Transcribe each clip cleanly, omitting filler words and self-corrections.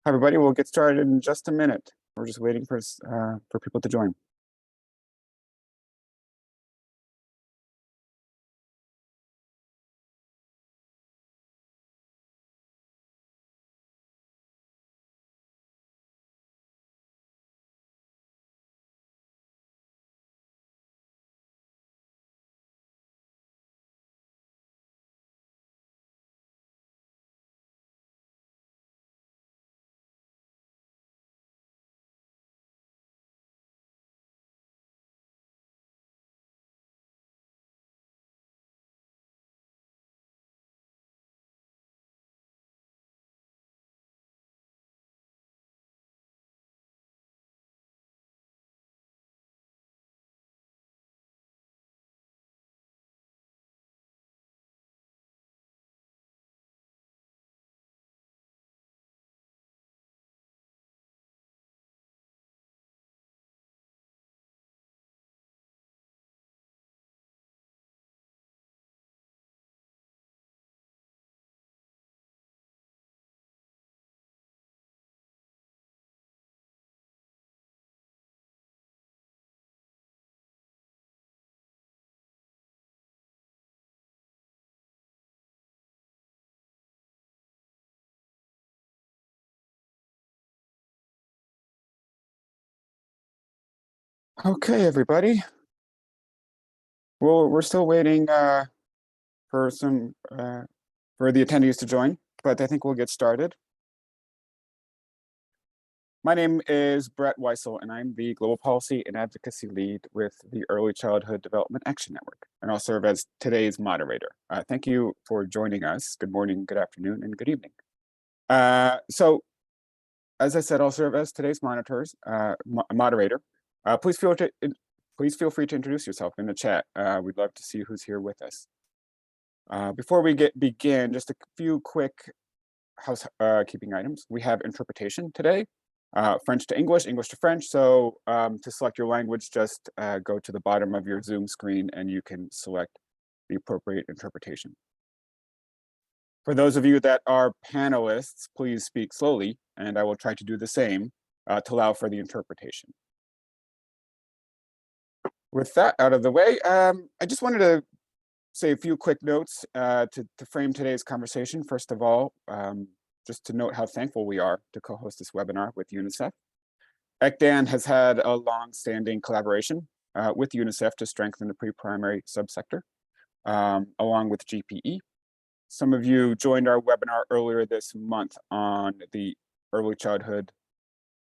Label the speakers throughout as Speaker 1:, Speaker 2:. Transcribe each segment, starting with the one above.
Speaker 1: Hi, everybody. We'll get started in just a minute. We're just waiting for people to join. Okay, everybody. Well, we're still waiting for the attendees to join, but I think we'll get started. My name is Brett Weissel, and I'm the Global Policy and Advocacy Lead with the Early Childhood Development Action Network, and I'll serve as today's moderator. Thank you for joining us. Good morning, good afternoon, and good evening. So, as I said, I'll serve as today's moderator. Please feel free to introduce yourself in the chat. We'd love to see who's here with us. Before we begin, just a few quick housekeeping items. We have interpretation today, French to English, English to French. So to select your language, just go to the bottom of your Zoom screen and you can select the appropriate interpretation. For those of you that are panelists, please speak slowly, and I will try to do the same to allow for the interpretation. With that out of the way, I just wanted to say a few quick notes to frame today's conversation. First of all, just to note how thankful we are to co-host this webinar with UNICEF. ECDAN has had a long-standing collaboration with UNICEF to strengthen the pre-primary subsector, along with GPE. Some of you joined our webinar earlier this month on the Early Childhood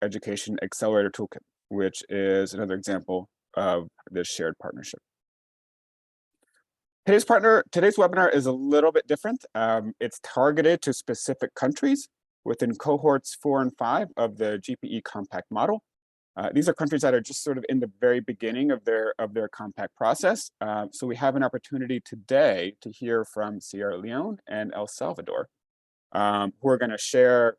Speaker 1: Education Accelerator Toolkit, which is another example of this shared partnership. Today's webinar is a little bit different. It's targeted to specific countries within cohorts 4 and 5 of the GPE compact model. These are countries that are just sort of in the very beginning of their compact process. So we have an opportunity today to hear from Sierra Leone and El Salvador, who are going to share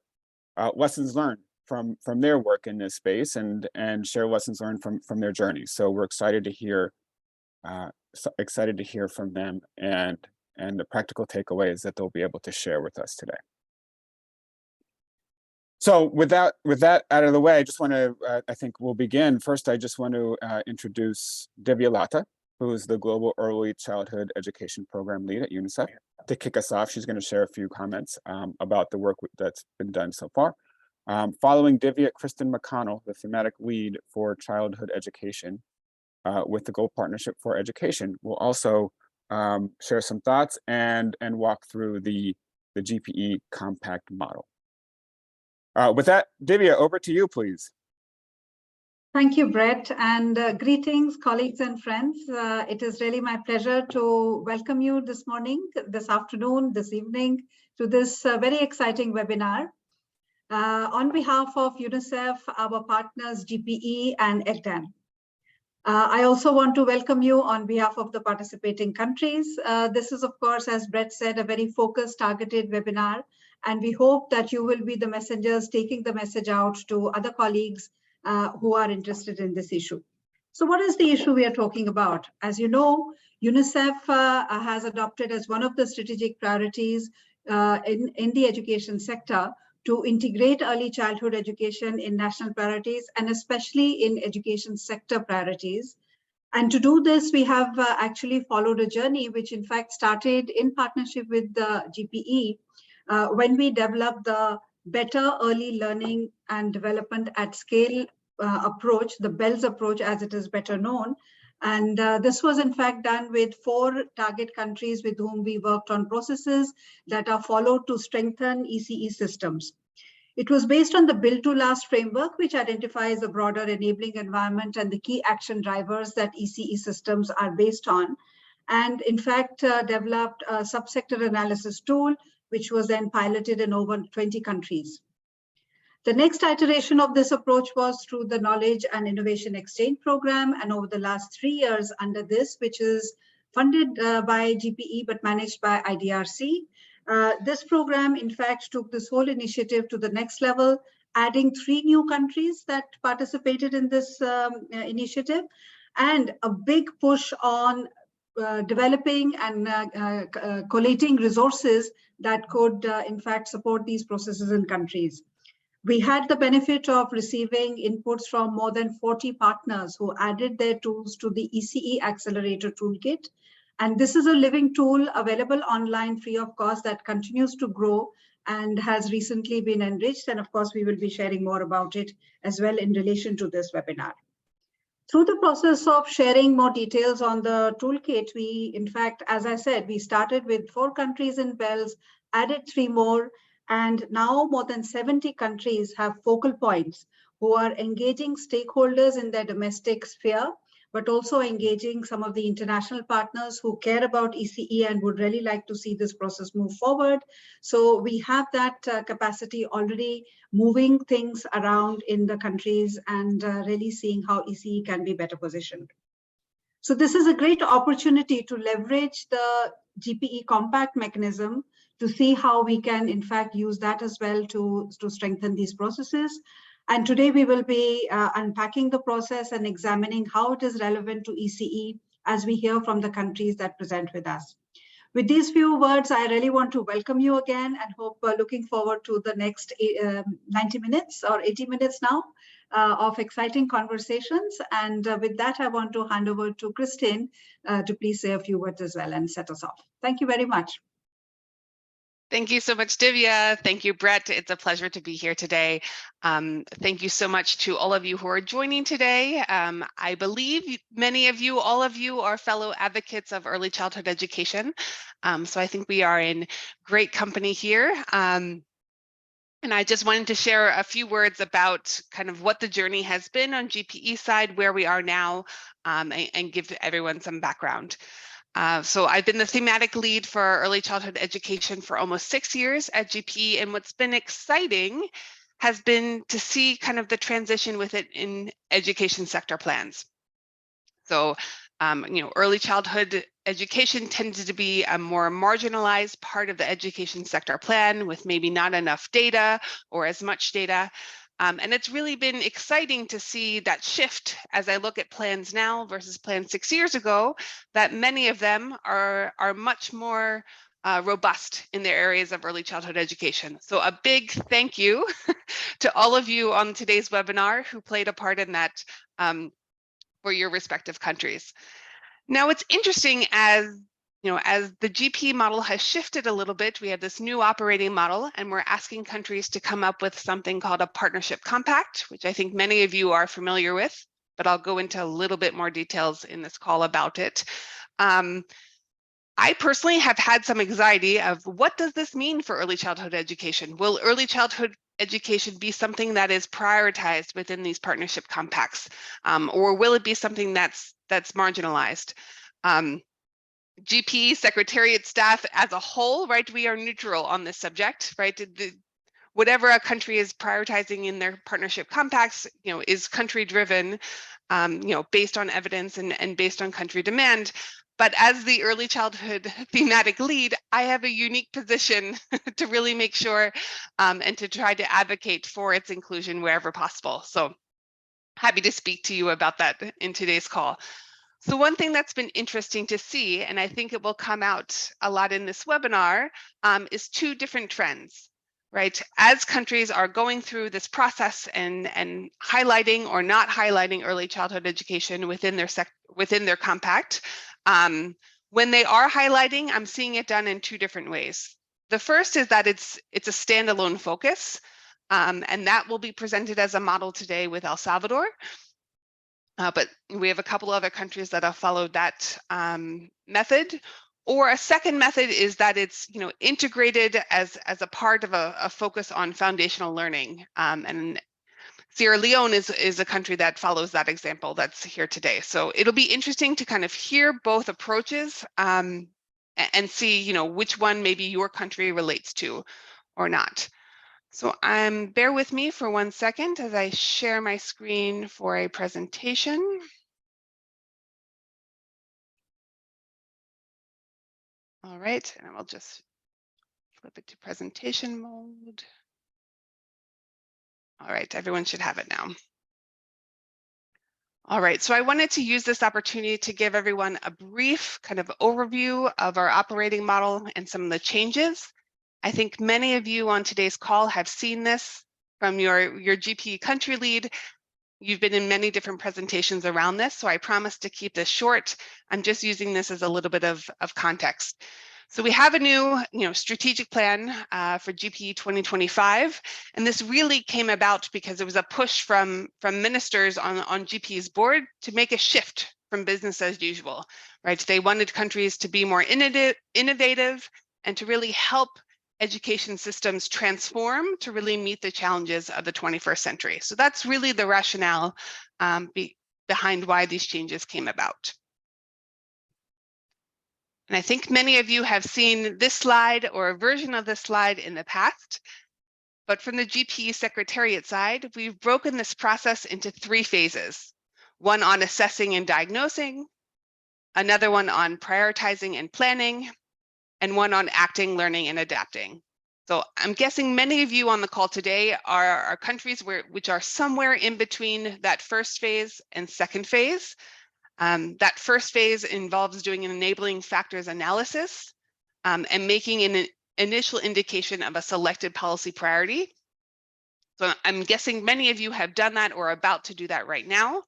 Speaker 1: lessons learned from their work in this space and share lessons learned from their journey. So we're excited to hear from them and the practical takeaways that they'll be able to share with us today. So with that out of the way, I just want to, I think we'll begin. First, I just want to introduce Divya Latta, who is the Global Early Childhood Education Program Lead at UNICEF. To kick us off, she's going to share a few comments about the work that's been done so far. Following Divya, Kristen McConnell, the thematic lead for childhood education with the Gold Partnership for Education, will also share some thoughts and walk through the GPE compact model. With that, Divya, over to you, please.
Speaker 2: Thank you, Brett, and greetings, colleagues and friends. It is really my pleasure to welcome you this morning, this afternoon, this evening to this very exciting webinar. On behalf of UNICEF, our partners GPE and ECDAN. I also want to welcome you on behalf of the participating countries. This is, of course, as Brett said, a very focused, targeted webinar, and we hope that you will be the messengers taking the message out to other colleagues who are interested in this issue. So what is the issue we are talking about? As you know, UNICEF has adopted as one of the strategic priorities in the education sector to integrate early childhood education in national priorities and especially in education sector priorities. And to do this, we have actually followed a journey which in fact started in partnership with the GPE when we developed the Better Early Learning and Development at Scale approach, the BELLS approach as it is better known. And this was in fact done with 4 target countries with whom we worked on processes that are followed to strengthen ECE systems. It was based on the Build to Last framework, which identifies a broader enabling environment and the key action drivers that ECE systems are based on. And in fact, developed a subsector analysis tool, which was then piloted in over 20 countries. The next iteration of this approach was through the Knowledge and Innovation Exchange Program. And over the last 3 years under this, which is funded by GPE but managed by IDRC, this program, in fact, took this whole initiative to the next level, adding 3 new countries that participated in this initiative, and a big push on developing and collating resources that could, in fact, support these processes in countries. We had the benefit of receiving inputs from more than 40 partners who added their tools to the ECE Accelerator Toolkit. And this is a living tool available online free of cost that continues to grow and has recently been enriched. And of course, we will be sharing more about it as well in relation to this webinar. Through the process of sharing more details on the toolkit, we, in fact, as I said, we started with 4 countries in BELLS, added 3 more, and now more than 70 countries have focal points who are engaging stakeholders in their domestic sphere, but also engaging some of the international partners who care about ECE and would really like to see this process move forward. So we have that capacity already moving things around in the countries and really seeing how ECE can be better positioned. So this is a great opportunity to leverage the GPE compact mechanism to see how we can, in fact, use that as well to strengthen these processes. And today we will be unpacking the process and examining how it is relevant to ECE as we hear from the countries that present with us. With these few words, I really want to welcome you again and hope looking forward to the next 90 minutes or 80 minutes now of exciting conversations. And with that, I want to hand over to Christine to please say a few words as well and set us off. Thank you very much.
Speaker 3: Thank you so much, Divya. Thank you, Brett. It's a pleasure to be here today. Thank you so much to all of you who are joining today. I believe many of you, all of you, are fellow advocates of early childhood education. So I think we are in great company here. And I just wanted to share a few words about kind of what the journey has been on GPE side, where we are now, and give everyone some background. So I've been the thematic lead for early childhood education for almost 6 years at GPE, and what's been exciting has been to see kind of the transition with it in education sector plans. So, early childhood education tends to be a more marginalized part of the education sector plan with maybe not enough data or as much data. And it's really been exciting to see that shift as I look at plans now versus plans 6 years ago, that many of them are much more robust in their areas of early childhood education. So a big thank you to all of you on today's webinar who played a part in that for your respective countries. Now, it's interesting as the GP model has shifted a little bit, we have this new operating model, and we're asking countries to come up with something called a partnership compact, which I think many of you are familiar with, but I'll go into a little bit more details in this call about it. I personally have had some anxiety of what does this mean for early childhood education? Will early childhood education be something that is prioritized within these partnership compacts, or will it be something that's marginalized? GPE Secretariat staff as a whole, right? We are neutral on this subject, right? Whatever a country is prioritizing in their partnership compacts, is country driven, based on evidence and based on country demand. But as the early childhood thematic lead, I have a unique position to really make sure and to try to advocate for its inclusion wherever possible. So happy to speak to you about that in today's call. So one thing that's been interesting to see, and I think it will come out a lot in this webinar, is 2 different trends. right? As countries are going through this process and highlighting or not highlighting early childhood education within their compact, when they are highlighting, I'm seeing it done in two different ways. The first is that it's a standalone focus, and that will be presented as a model today with El Salvador. But we have a couple other countries that have followed that method. Or a second method is that it's integrated as a part of a focus on foundational learning. And Sierra Leone is a country that follows that example that's here today. So it'll be interesting to kind of hear both approaches and see which one maybe your country relates to or not. So bear with me for 1 second as I share my screen for a presentation. All right, and I will just flip it to presentation mode. All right, everyone should have it now. All right, so I wanted to use this opportunity to give everyone a brief kind of overview of our operating model and some of the changes. I think many of you on today's call have seen this from your GPE country lead. You've been in many different presentations around this, so I promise to keep this short. I'm just using this as a little bit of context. So we have a new strategic plan for GPE 2025, and this really came about because there was a push from ministers on GPE's board to make a shift from business as usual, right? They wanted countries to be more innovative and to really help education systems transform to really meet the challenges of the 21st century. So that's really the rationale behind why these changes came about. And I think many of you have seen this slide or a version of this slide in the past, but from the GPE Secretariat side, we've broken this process into 3 phases. One on assessing and diagnosing, another one on prioritizing and planning, and one on acting, learning, and adapting. So I'm guessing many of you on the call today are countries which are somewhere in between that first phase and second phase. That first phase involves doing an enabling factors analysis and making an initial indication of a selected policy priority. So I'm guessing many of you have done that or are about to do that right now.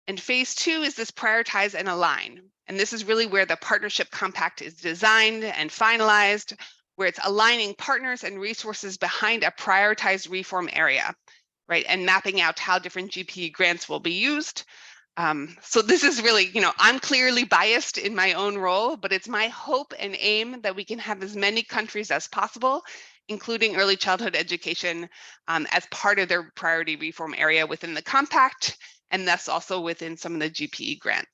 Speaker 3: And phase 2 is this prioritize and align. And this is really where the partnership compact is designed and finalized, where it's aligning partners and resources behind a prioritized reform area, right? And mapping out how different GPE grants will be used. So this is really, I'm clearly biased in my own role, but it's my hope and aim that we can have as many countries as possible, including early childhood education, as part of their priority reform area within the compact, and thus also within some of the GPE grants.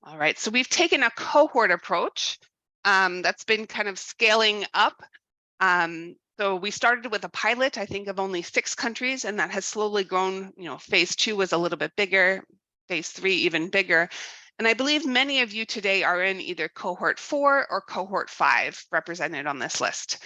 Speaker 3: All right, so we've taken a cohort approach that's been kind of scaling up. So we started with a pilot, I think, of only 6 countries, and that has slowly grown. Phase 2 was a little bit bigger, phase 3 even bigger. And I believe many of you today are in either cohort 4 or cohort 5 represented on this list.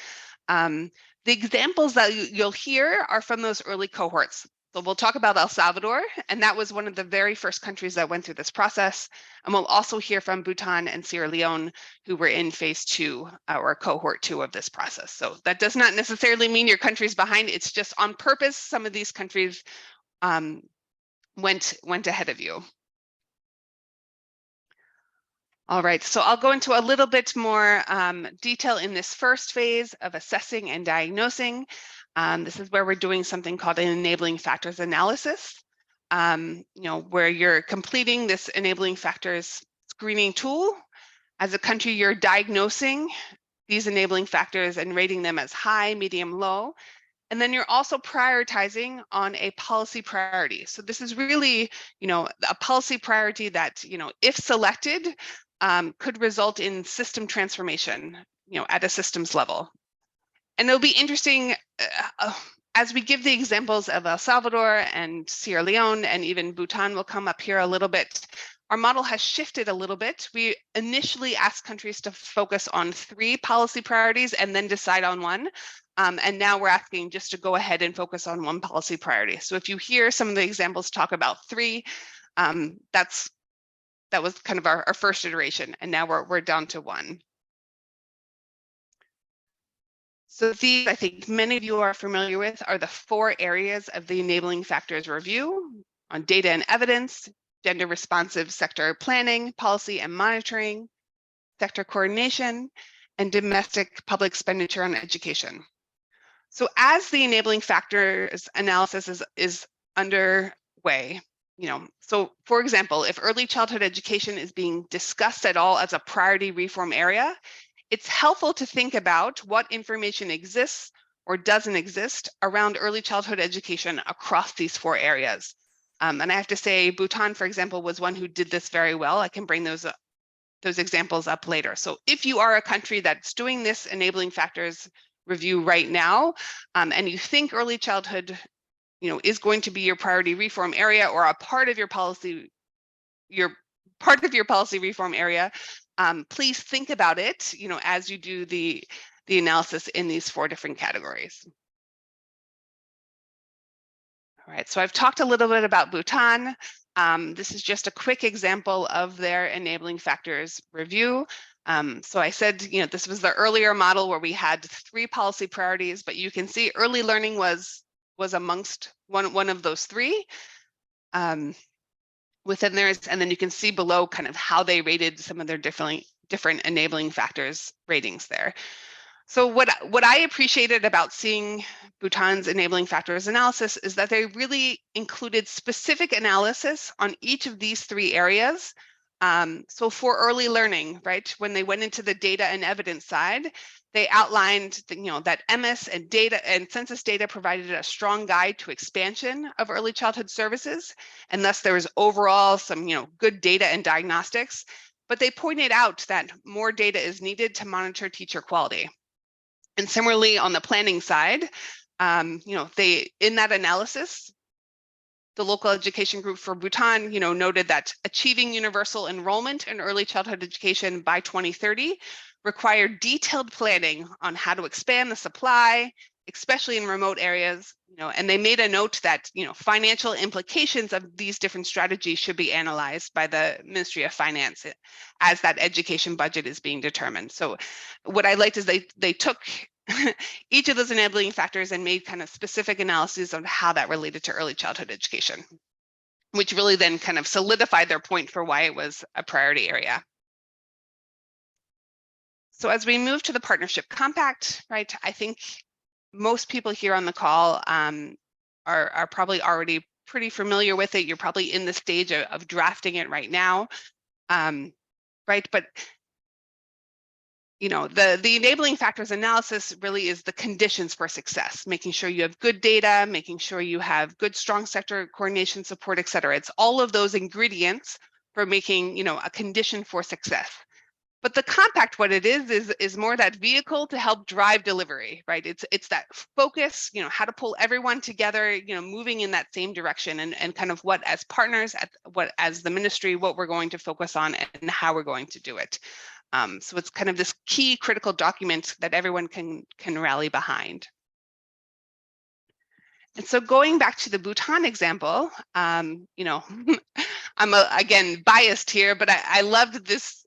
Speaker 3: The examples that you'll hear are from those early cohorts. So we'll talk about El Salvador, and that was one of the very first countries that went through this process. And we'll also hear from Bhutan and Sierra Leone, who were in phase 2 or cohort 2 of this process. So that does not necessarily mean your country's behind. It's just on purpose, some of these countries went ahead of you. All right, so I'll go into a little bit more detail in this first phase of assessing and diagnosing. This is where we're doing something called an enabling factors analysis, where you're completing this enabling factors screening tool. As a country, you're diagnosing these enabling factors and rating them as high, medium, low. And then you're also prioritizing on a policy priority. So this is really, a policy priority that, if selected, could result in system transformation, at a systems level. And it'll be interesting as we give the examples of El Salvador and Sierra Leone, and even Bhutan will come up here a little bit. Our model has shifted a little bit. We initially asked countries to focus on 3 policy priorities and then decide on one. And now we're asking just to go ahead and focus on 1 policy priority. So if you hear some of the examples talk about 3, that was kind of our first iteration, and now we're down to 1. So these, I think many of you are familiar with, are the 4 areas of the enabling factors review on data and evidence, gender responsive sector planning, policy and monitoring, sector coordination, and domestic public expenditure on education. So as the enabling factors analysis is underway, so for example, if early childhood education is being discussed at all as a priority reform area, it's helpful to think about what information exists or doesn't exist around early childhood education across these 4 areas. And I have to say, Bhutan, for example, was one who did this very well. I can bring those examples up later. So if you are a country that's doing this enabling factors review right now, and you think early childhood, is going to be your priority reform area or a part of your policy, reform area, please think about it, as you do the analysis in these 4 different categories. All right, so I've talked a little bit about Bhutan. This is just a quick example of their enabling factors review. So I said, this was the earlier model where we had 3 policy priorities, but you can see early learning was amongst one of those 3 within theirs, and then you can see below kind of how they rated some of their different enabling factors ratings there. So what I appreciated about seeing Bhutan's enabling factors analysis is that they really included specific analysis on each of these 3 areas. So for early learning, right, when they went into the data and evidence side, they outlined that MS and data and census data provided a strong guide to expansion of early childhood services, and thus there was overall some good data and diagnostics. But they pointed out that more data is needed to monitor teacher quality. And similarly, on the planning side, they, in that analysis, the local education group for Bhutan, noted that achieving universal enrollment in early childhood education by 2030 required detailed planning on how to expand the supply, especially in remote areas, and they made a note that, financial implications of these different strategies should be analyzed by the Ministry of Finance as that education budget is being determined. So what I liked is they took each of those enabling factors and made kind of specific analyses on how that related to early childhood education, which really then kind of solidified their point for why it was a priority area. So as we move to the partnership compact, right, I think most people here on the call are probably already pretty familiar with it. You're probably in the stage of drafting it right now, right? But the enabling factors analysis really is the conditions for success, making sure you have good data, making sure you have good, strong sector coordination support, et cetera. It's all of those ingredients for making, a condition for success. But the compact, what it is more that vehicle to help drive delivery, right? It's that focus, how to pull everyone together, moving in that same direction, and kind of what as partners, as the ministry, what we're going to focus on and how we're going to do it. So it's kind of this key critical document that everyone can rally behind. And so going back to the Bhutan example, I'm again biased here, but I loved this,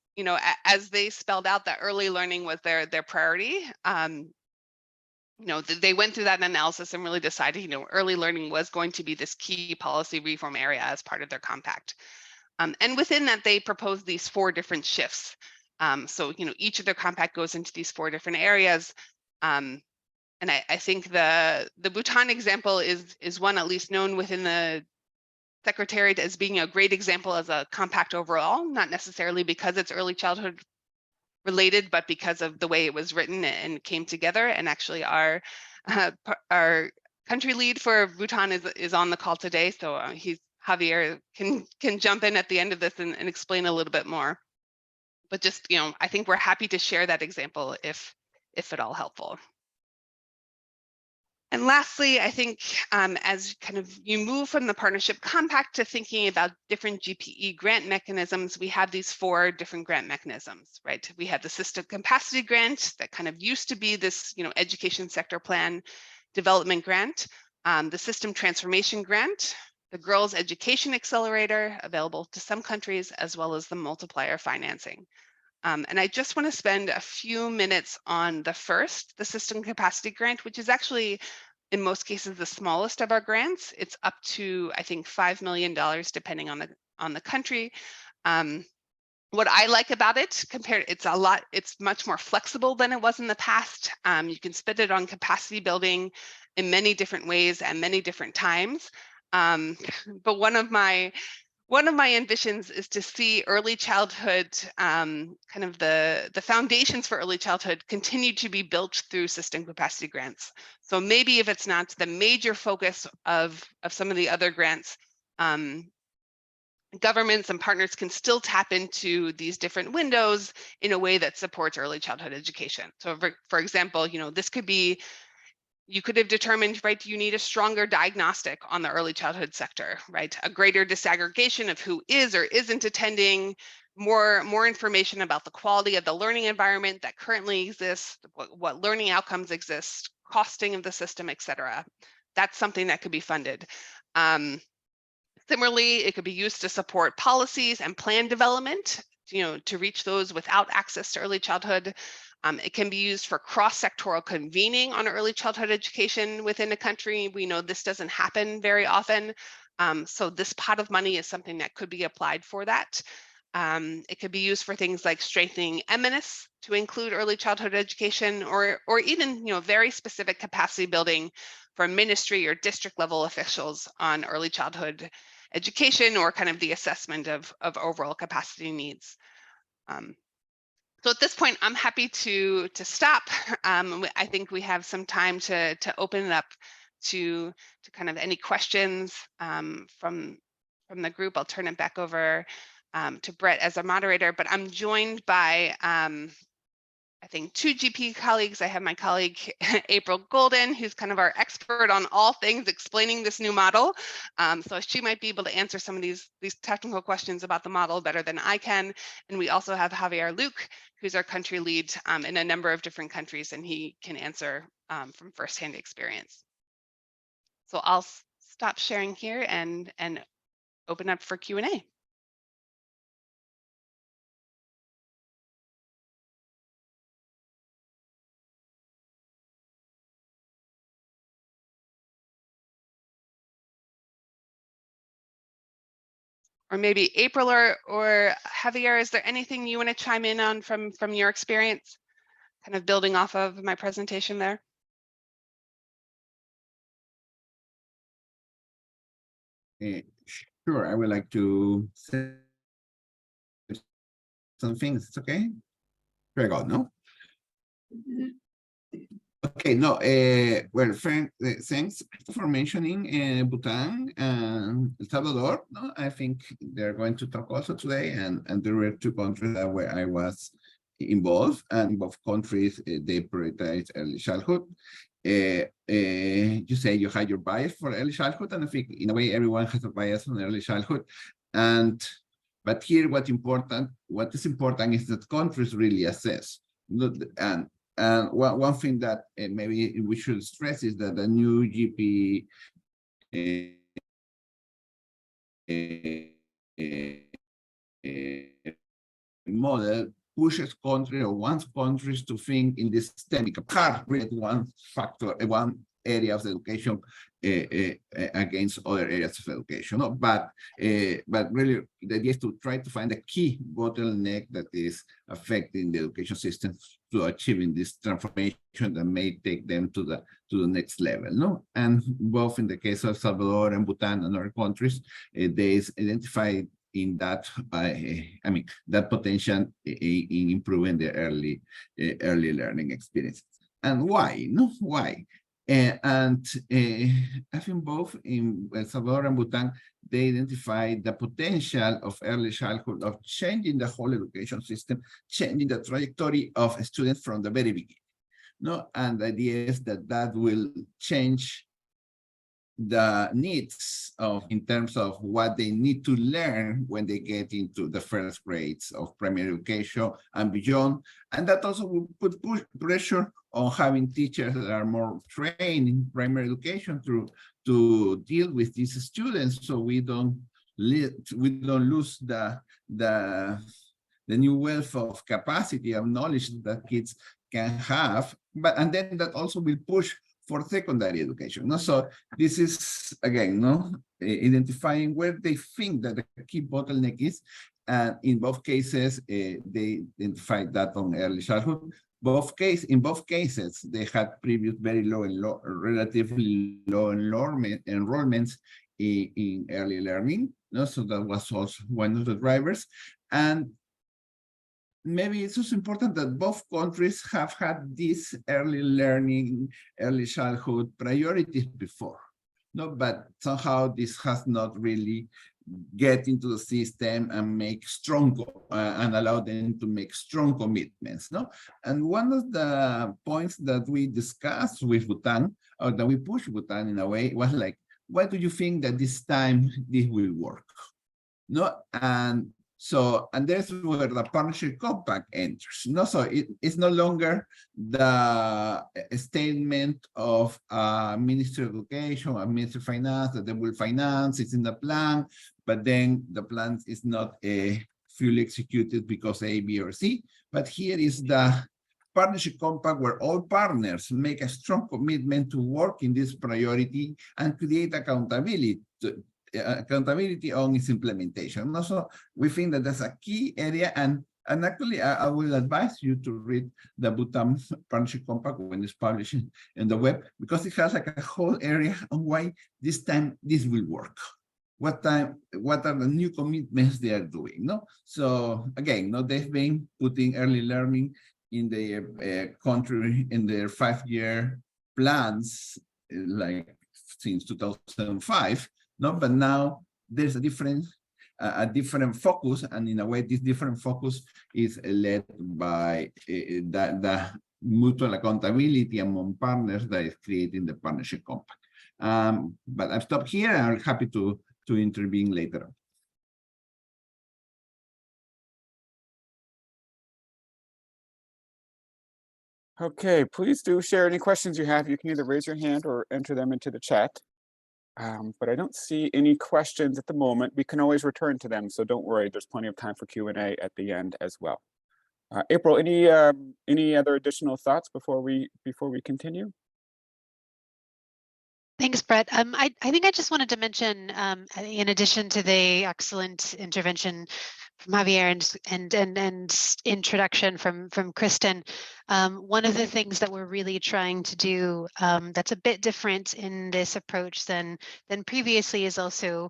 Speaker 3: as they spelled out that early learning was their priority. They went through that analysis and really decided, early learning was going to be this key policy reform area as part of their compact. And within that, they proposed these 4 different shifts. So, each of their compact goes into these 4 different areas. And I think the Bhutan example is one at least known within the Secretariat as being a great example as a compact overall, not necessarily because it's early childhood related, but because of the way it was written and came together. And actually our country lead for Bhutan is on the call today. So Javier can jump in at the end of this and explain a little bit more. But just, I think we're happy to share that example if at all helpful. And lastly, I think as kind of you move from the partnership compact to thinking about different GPE grant mechanisms, we have these 4 different grant mechanisms, right? We have the system capacity grant that kind of used to be this, education sector plan development grant, the system transformation grant, the Girls Education Accelerator available to some countries, as well as the multiplier financing. And I just want to spend a few minutes on the first, the System Capacity Grant, which is actually in most cases the smallest of our grants. It's up to, I think, $5 million depending on the country. What I like about it, it's much more flexible than it was in the past. You can spend it on capacity building in many different ways and many different times. But one of my ambitions is to see early childhood, kind of the foundations for early childhood continue to be built through system capacity grants. So maybe if it's not the major focus of some of the other grants, governments and partners can still tap into these different windows in a way that supports early childhood education. So for example, this could be, you could have determined, right, you need a stronger diagnostic on the early childhood sector, right? A greater disaggregation of who is or isn't attending, more information about the quality of the learning environment that currently exists, what learning outcomes exist, costing of the system, et cetera. That's something that could be funded. Similarly, it could be used to support policies and plan development, to reach those without access to early childhood. It can be used for cross-sectoral convening on early childhood education within a country. We know this doesn't happen very often. So this pot of money is something that could be applied for that. It could be used for things like strengthening M&S to include early childhood education, or even very specific capacity building for ministry or district level officials on early childhood education, or kind of the assessment of overall capacity needs. So at this point, I'm happy to stop. I think we have some time to open it up to kind of any questions from the group. I'll turn it back over to Brett as a moderator, but I'm joined by I think 2 GPE colleagues. I have my colleague April Golden, who's kind of our expert on all things explaining this new model. So she might be able to answer some of these technical questions about the model better than I can. And we also have Javier Luke, who's our country lead in a number of different countries, and he can answer from firsthand experience. So I'll stop sharing here and open up for Q&A. Or maybe April or Javier, is there anything you want to chime in on from your experience, kind of building off of my presentation there?
Speaker 4: Sure, I would like to say some things. It's okay. Very good, no? Okay, no, well, thanks for mentioning Bhutan and El Salvador. No, I think they're going to talk also today, and there were 2 countries where I was involved, and in both countries they prioritize early childhood. You say you had your bias for early childhood, and I think in a way everyone has a bias on early childhood, but here what is important is that countries really assess, and one thing that maybe we should stress is that the new GPE model pushes countries or wants countries to think in this systemic apart one factor, one area of education against other areas of education. No? But really, the idea is to try to find a key bottleneck that is affecting the education system to achieving this transformation that may take them to the next level. No, and both in the case of Salvador and Bhutan and other countries, they identified in that, that potential in improving the early learning experiences. And why? No, why? I think both in El Salvador and Bhutan, they identified the potential of early childhood of changing the whole education system, changing the trajectory of students from the very beginning. No, and the idea is that will change the needs in terms of what they need to learn when they get into the first grades of primary education and beyond. And that also will put pressure on having teachers that are more trained in primary education to deal with these students, so we don't lose the the new wealth of capacity of knowledge that kids can have, and then that also will push for secondary education. No? So this is, again, identifying where they think that the key bottleneck is. And in both cases, they identified that on early childhood. In both cases, they had previous very relatively low enrollments in early learning. So that was also one of the drivers. And maybe it's also important that both countries have had this early learning, early childhood priorities before. But somehow this has not really get into the system and make strong and allow them to make strong commitments. And one of the points that we discussed with Bhutan, or that we pushed Bhutan in a way, was like, why do you think that this time this will work? And that's where the partnership compact enters. So it's no longer the statement of Ministry of Education or Ministry of Finance that they will finance, it's in the plan, but then the plan is not fully executed because A, B, or C. But here is the partnership compact where all partners make a strong commitment to work in this priority and create accountability on its implementation. Also, we think that that's a key area, and actually I will advise you to read the Bhutan Partnership Compact when it's published in the web, because it has like a whole area on why this time this will work. What are the new commitments they are doing? So again, they've been putting early learning in their country in their 5-year plans like since 2005. But now there's a different focus, and in a way, this different focus is led by the mutual accountability among partners that is creating the partnership compact. But I've stopped here, and I'm happy to intervene later on.
Speaker 1: Okay, please do share any questions you have. You can either raise your hand or enter them into the chat. But I don't see any questions at the moment. We can always return to them, so don't worry. There's plenty of time for Q&A at the end as well. April, any other additional thoughts before we continue?
Speaker 5: Thanks, Brett. I think I just wanted to mention, in addition to the excellent intervention from Javier and introduction from Kristen, one of the things that we're really trying to do that's a bit different in this approach than previously is also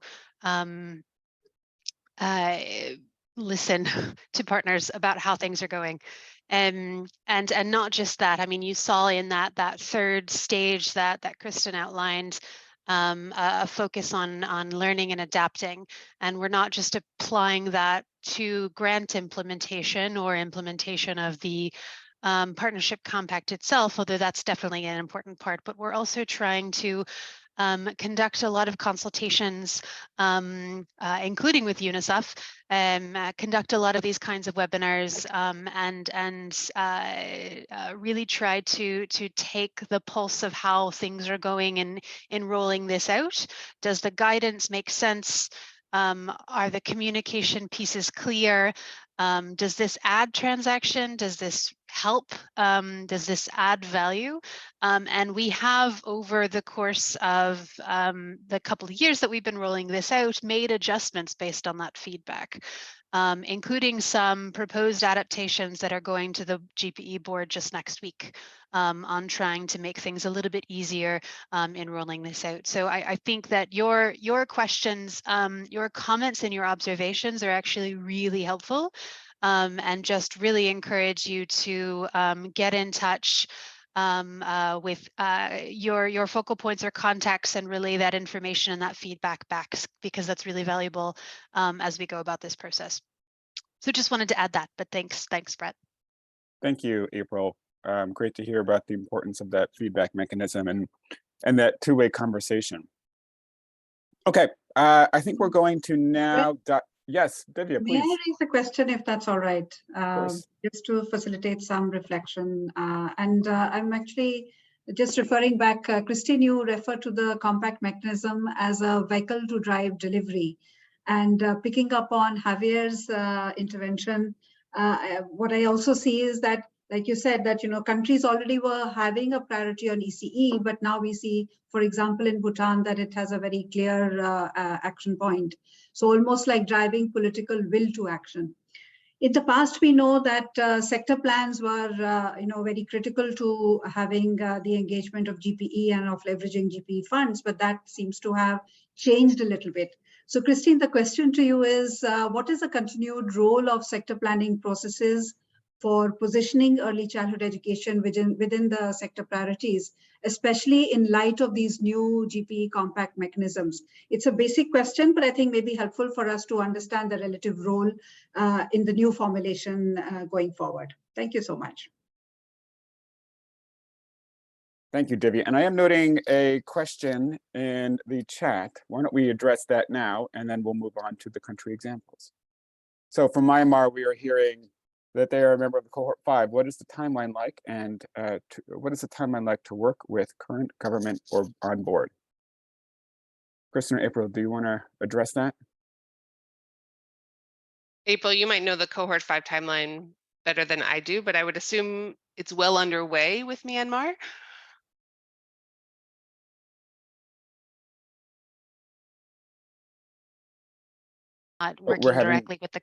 Speaker 5: listen to partners about how things are going. And not just that. I mean, you saw in that third stage that Kristen outlined a focus on learning and adapting, and we're not just applying that to grant implementation or implementation of the partnership compact itself, although that's definitely an important part, but we're also trying to conduct a lot of consultations, including with UNICEF, conduct a lot of these kinds of webinars, and really try to take the pulse of how things are going in rolling this out. Does the guidance make sense? Are the communication pieces clear? Does this add transaction? Does this help? Does this add value? And we have, over the course of the couple of years that we've been rolling this out, made adjustments based on that feedback, including some proposed adaptations that are going to the GPE board just next week on trying to make things a little bit easier in rolling this out. So I think that your questions, your comments and your observations are actually really helpful, and just really encourage you to get in touch with your focal points or contacts and relay that information and that feedback back, because that's really valuable as we go about this process. So just wanted to add that, but thanks, Brett.
Speaker 1: Thank you, April. Great to hear about the importance of that feedback mechanism and that two-way conversation. Okay, I think we're going to now. Yes, Divya, please.
Speaker 2: May I raise a question, if that's all right?
Speaker 1: Of
Speaker 2: Just to facilitate some reflection. I'm actually just referring back, Christine, you referred to the compact mechanism as a vehicle to drive delivery. And picking up on Javier's intervention, What I also see is that, like you said, that countries already were having a priority on ECE, but now we see, for example, in Bhutan, that it has a very clear action point. So almost like driving political will to action. In the past, we know that sector plans were, very critical to having the engagement of GPE and of leveraging GPE funds, but that seems to have changed a little bit. So, Christine, the question to you is, what is the continued role of sector planning processes for positioning early childhood education within the sector priorities, especially in light of these new GPE compact mechanisms? It's a basic question, but I think may be helpful for us to understand the relative role in the new formulation going forward. Thank you so much.
Speaker 1: Thank you, Divya. And I am noting a question in the chat. Why don't we address that now, and then we'll move on to the country examples. So from Myanmar, we are hearing that they are a member of the cohort 5. What is the timeline like, and what is the timeline like to work with current government or on board? Kristen or April, do you want to address that?
Speaker 3: April, you might know the cohort 5 timeline better than I do, but I would assume it's well underway with Myanmar.
Speaker 5: Working directly with the,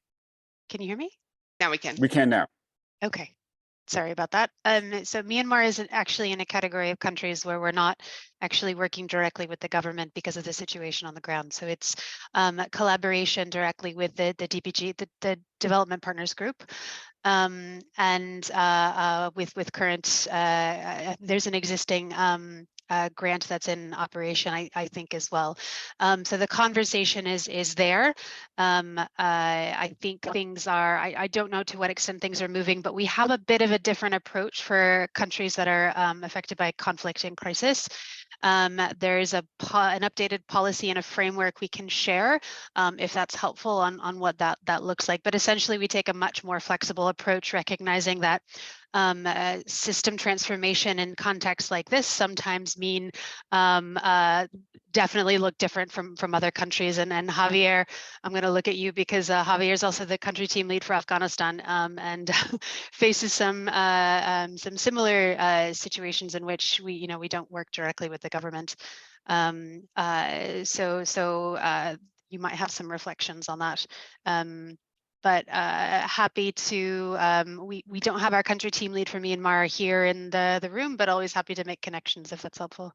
Speaker 5: can you hear me?
Speaker 3: Now we can.
Speaker 1: We can now.
Speaker 5: Okay. Sorry about that. So Myanmar is actually in a category of countries where we're not actually working directly with the government because of the situation on the ground. So it's collaboration directly with the DPG, the Development Partners Group, and with current, there's an existing grant that's in operation, I think, as well. So the conversation is there. I think things are, I don't know to what extent things are moving, but we have a bit of a different approach for countries that are affected by conflict and crisis. There is an updated policy and a framework we can share if that's helpful on what that looks like. But essentially, we take a much more flexible approach, recognizing that system transformation in contexts like this sometimes mean definitely look different from other countries. And Javier, I'm going to look at you because Javier is also the country team lead for Afghanistan and faces some similar situations in which we don't work directly with the government. So you might have some reflections on that. But happy to, we don't have our country team lead for Myanmar here in the room, but always happy to make connections if that's helpful.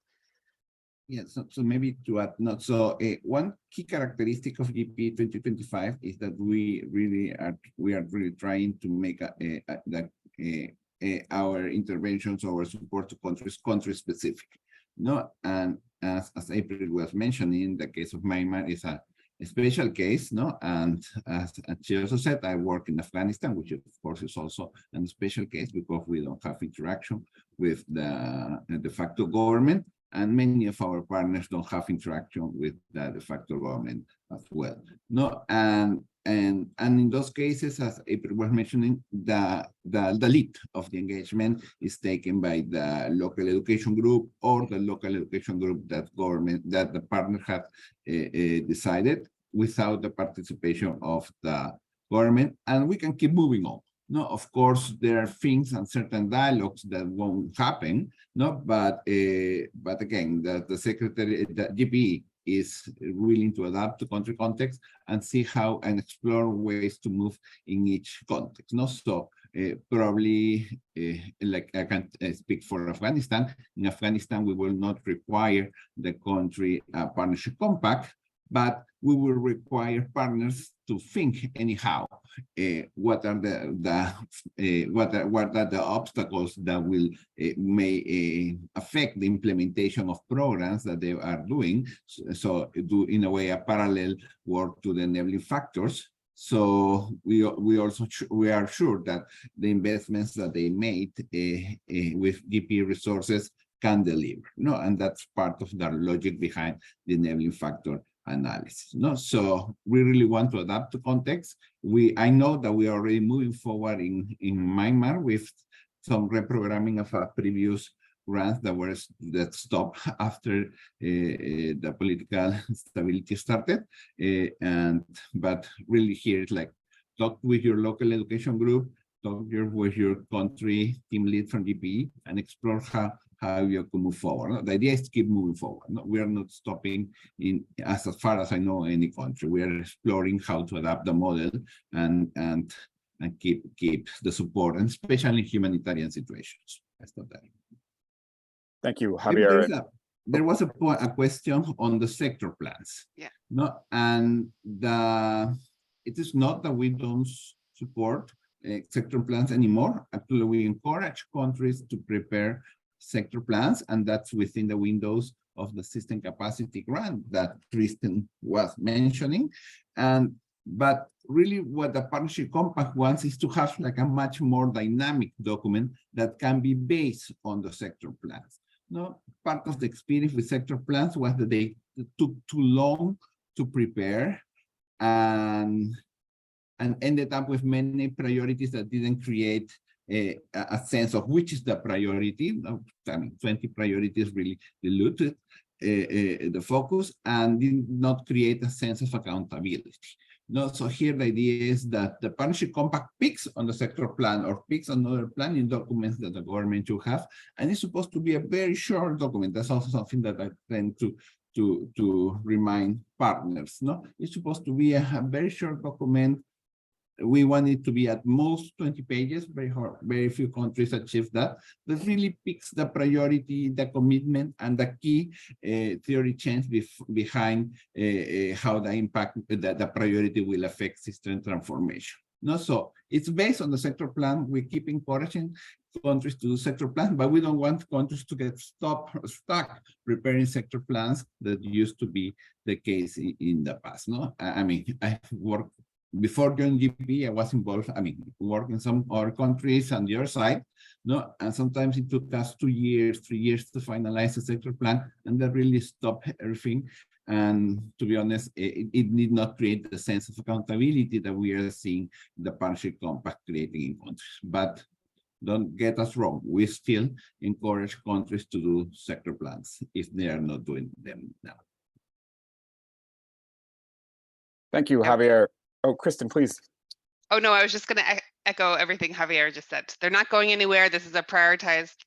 Speaker 4: Yeah, so maybe to add, one key characteristic of GPE 2025 is that we are really trying to make our interventions, our support to country specific. And as April was mentioning, the case of Myanmar is a special case, and as she also said, I work in Afghanistan, which of course is also a special case because we don't have interaction with the de facto government, and many of our partners don't have interaction with the de facto government as well. And in those cases, as April was mentioning, the lead of the engagement is taken by the local education group or the local education group that the partner have decided without the participation of the government, and we can keep moving on. Of course, there are things and certain dialogues that won't happen. But again, the secretary, the GPE, is willing to adapt to country context and see how and explore ways to move in each context. So probably, like I can speak for Afghanistan. In Afghanistan, we will not require the country partnership compact, but we will require partners to think anyhow what are the obstacles that will may affect the implementation of programs that they are doing. So do in a way a parallel work to the enabling factors. So we are sure that the investments that they made with GPE resources can deliver. And that's part of the logic behind the enabling factor analysis. So we really want to adapt to context. I know that we are already moving forward in Myanmar with some reprogramming of a previous grants that stopped after the political stability started. But really here it's like talk with your local education group, talk with your country team lead from GPE, and explore how you can move forward. The idea is to keep moving forward. We are not stopping in as far as I know any country. We are exploring how to adapt the model and keep the support, and especially in humanitarian situations.
Speaker 1: Thank you, Javier.
Speaker 4: There was a question on the sector plans.
Speaker 3: Yeah.
Speaker 4: No, and it is not that we don't support sector plans anymore. Actually, we encourage countries to prepare sector plans, and that's within the windows of the system capacity grant that Tristan was mentioning. But really what the partnership compact wants is to have like a much more dynamic document that can be based on the sector plans. No, part of the experience with sector plans was that they took too long to prepare and ended up with many priorities that didn't create a sense of which is the priority. I mean, 20 priorities really diluted the focus and did not create a sense of accountability. No, so here the idea is that the partnership compact picks on the sector plan or picks on other planning documents that the government should have, and it's supposed to be a very short document. That's also something that I tend to remind partners. No, it's supposed to be a very short document. We want it to be at most 20 pages. Very few countries achieve that. That really picks the priority, the commitment, and the key theory change behind how the impact, the priority will affect system transformation. No, so it's based on the sector plan. We keep encouraging countries to do sector plans, but we don't want countries to get stuck preparing sector plans that used to be the case in the past. No, I mean, I've worked. Before joining GPE, I was involved, work in some other countries on the other side, no, and sometimes it took us 2 years, 3 years to finalize the sector plan, and that really stopped everything. And to be honest, it did not create the sense of accountability that we are seeing the partnership compact creating in countries. But don't get us wrong, we still encourage countries to do sector plans if they are not doing them now.
Speaker 1: Thank you, Javier. Oh, Kristen, please.
Speaker 3: Oh, no, I was just going to echo everything Javier just said. They're not going anywhere. This is a prioritized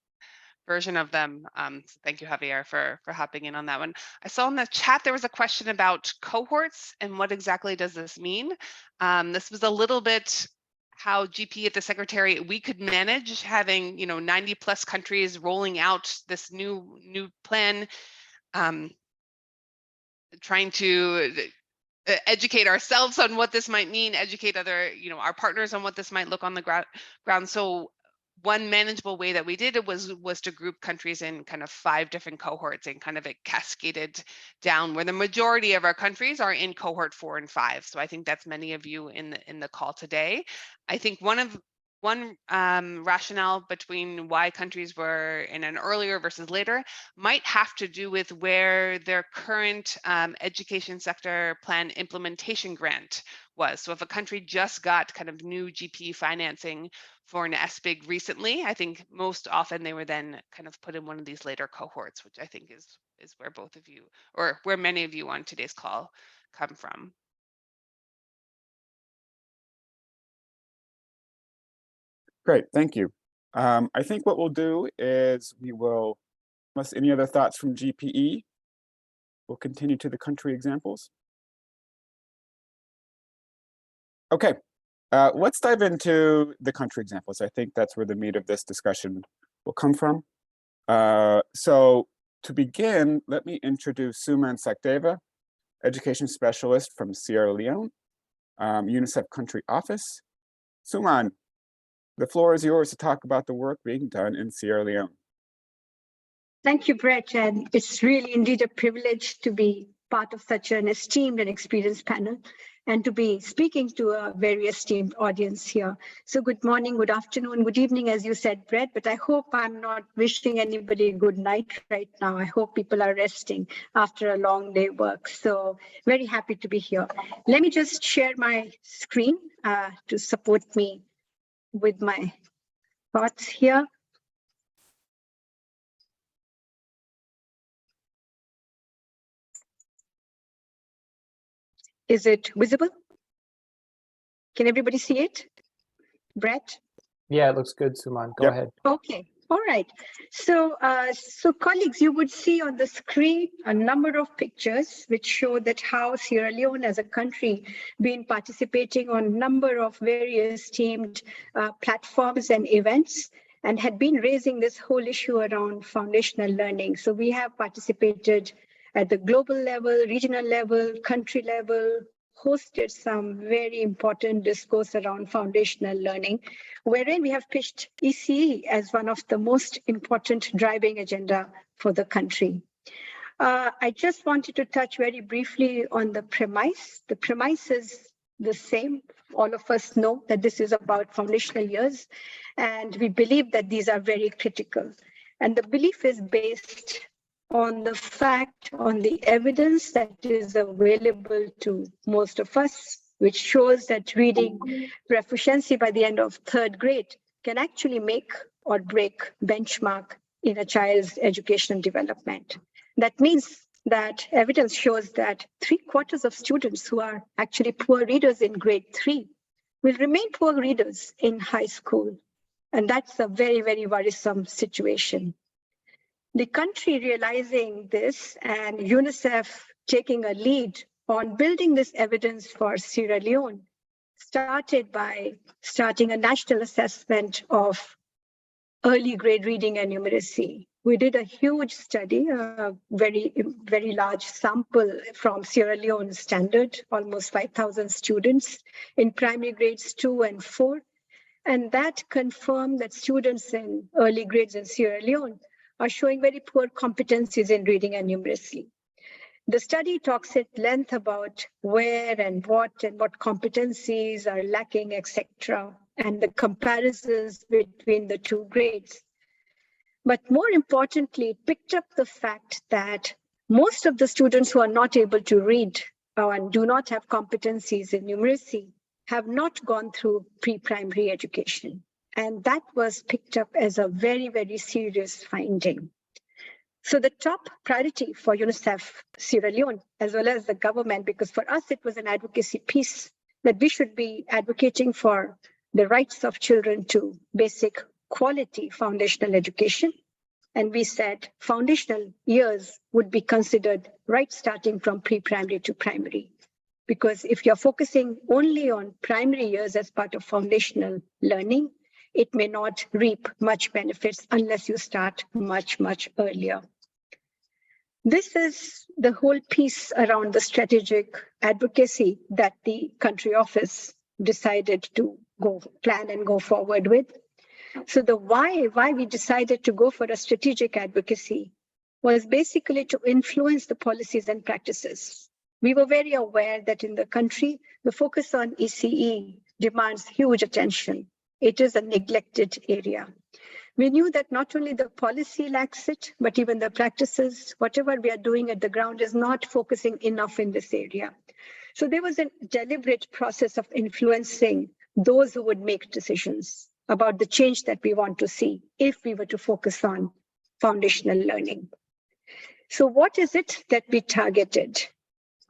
Speaker 3: version of them. So thank you, Javier, for hopping in on that one. I saw in the chat there was a question about cohorts and what exactly does this mean? This was a little bit how GPE at the Secretary, we could manage having 90 plus countries rolling out this new plan, trying to educate ourselves on what this might mean, educate other, our partners on what this might look on the ground. So one manageable way that we did it was to group countries in kind of 5 different cohorts, and kind of it cascaded down where the majority of our countries are in cohort 4 and 5. So I think that's many of you in the call today. I think one rationale between why countries were in an earlier versus later might have to do with where their current education sector plan implementation grant was. So if a country just got kind of new GPE financing for an SBIG recently, I think most often they were then kind of put in one of these later cohorts, which I think is where both of you, or where many of you on today's call come from.
Speaker 1: Great, thank you. I think what we'll do is unless any other thoughts from GPE, we'll continue to the country examples. Okay, let's dive into the country examples. I think that's where the meat of this discussion will come from. So to begin, let me introduce Suman Sakdeva, education specialist from Sierra Leone, UNICEF country office. Suman, the floor is yours to talk about the work being done in Sierra Leone.
Speaker 6: Thank you, Brett. And it's really indeed a privilege to be part of such an esteemed and experienced panel, and to be speaking to a very esteemed audience here. So good morning, good afternoon, good evening, as you said, Brett, but I hope I'm not wishing anybody good night right now. I hope people are resting after a long day work. So very happy to be here. Let me just share my screen to support me with my thoughts here. Is it visible? Can everybody see it? Brett?
Speaker 7: Yeah, it looks good, Suman. Go
Speaker 1: Yep.
Speaker 7: ahead.
Speaker 6: Okay, all right. So, so colleagues, you would see on the screen a number of pictures which show that how Sierra Leone as a country been participating on number of various themed platforms and events, and had been raising this whole issue around foundational learning. So we have participated at the global level, regional level, country level, hosted some very important discourse around foundational learning, wherein we have pitched ECE as one of the most important driving agenda for the country. I just wanted to touch very briefly on the premise. The premise is the same. All of us know that this is about foundational years, and we believe that these are very critical. And the belief is based on the fact, on the evidence that is available to most of us, which shows that reading proficiency by the end of 3rd grade can actually make or break benchmark in a child's educational development. That means that evidence shows that 3/4 of students who are actually poor readers in grade 3 will remain poor readers in high school. And that's a very, very worrisome situation. The country realizing this and UNICEF taking a lead on building this evidence for Sierra Leone started by starting a national assessment of early grade reading and numeracy. We did a huge study, a very, very large sample from Sierra Leone standard, almost 5,000 students in primary grades 2 and 4. And that confirmed that students in early grades in Sierra Leone are showing very poor competencies in reading and numeracy. The study talks at length about where and what competencies are lacking, etc., and the comparisons between the 2 grades. But more importantly, it picked up the fact that most of the students who are not able to read and do not have competencies in numeracy have not gone through pre-primary education. And that was picked up as a very, very serious finding. So the top priority for UNICEF Sierra Leone, as well as the government, because for us it was an advocacy piece, that we should be advocating for the rights of children to basic quality foundational education. And we said foundational years would be considered right starting from pre-primary to primary. Because if you're focusing only on primary years as part of foundational learning, it may not reap much benefits unless you start much, much earlier. This is the whole piece around the strategic advocacy that the country office decided to plan and go forward with. So the why we decided to go for a strategic advocacy was basically to influence the policies and practices. We were very aware that in the country, the focus on ECE demands huge attention. It is a neglected area. We knew that not only the policy lacks it, but even the practices, whatever we are doing at the ground is not focusing enough in this area. So there was a deliberate process of influencing those who would make decisions about the change that we want to see if we were to focus on foundational learning. So what is it that we targeted?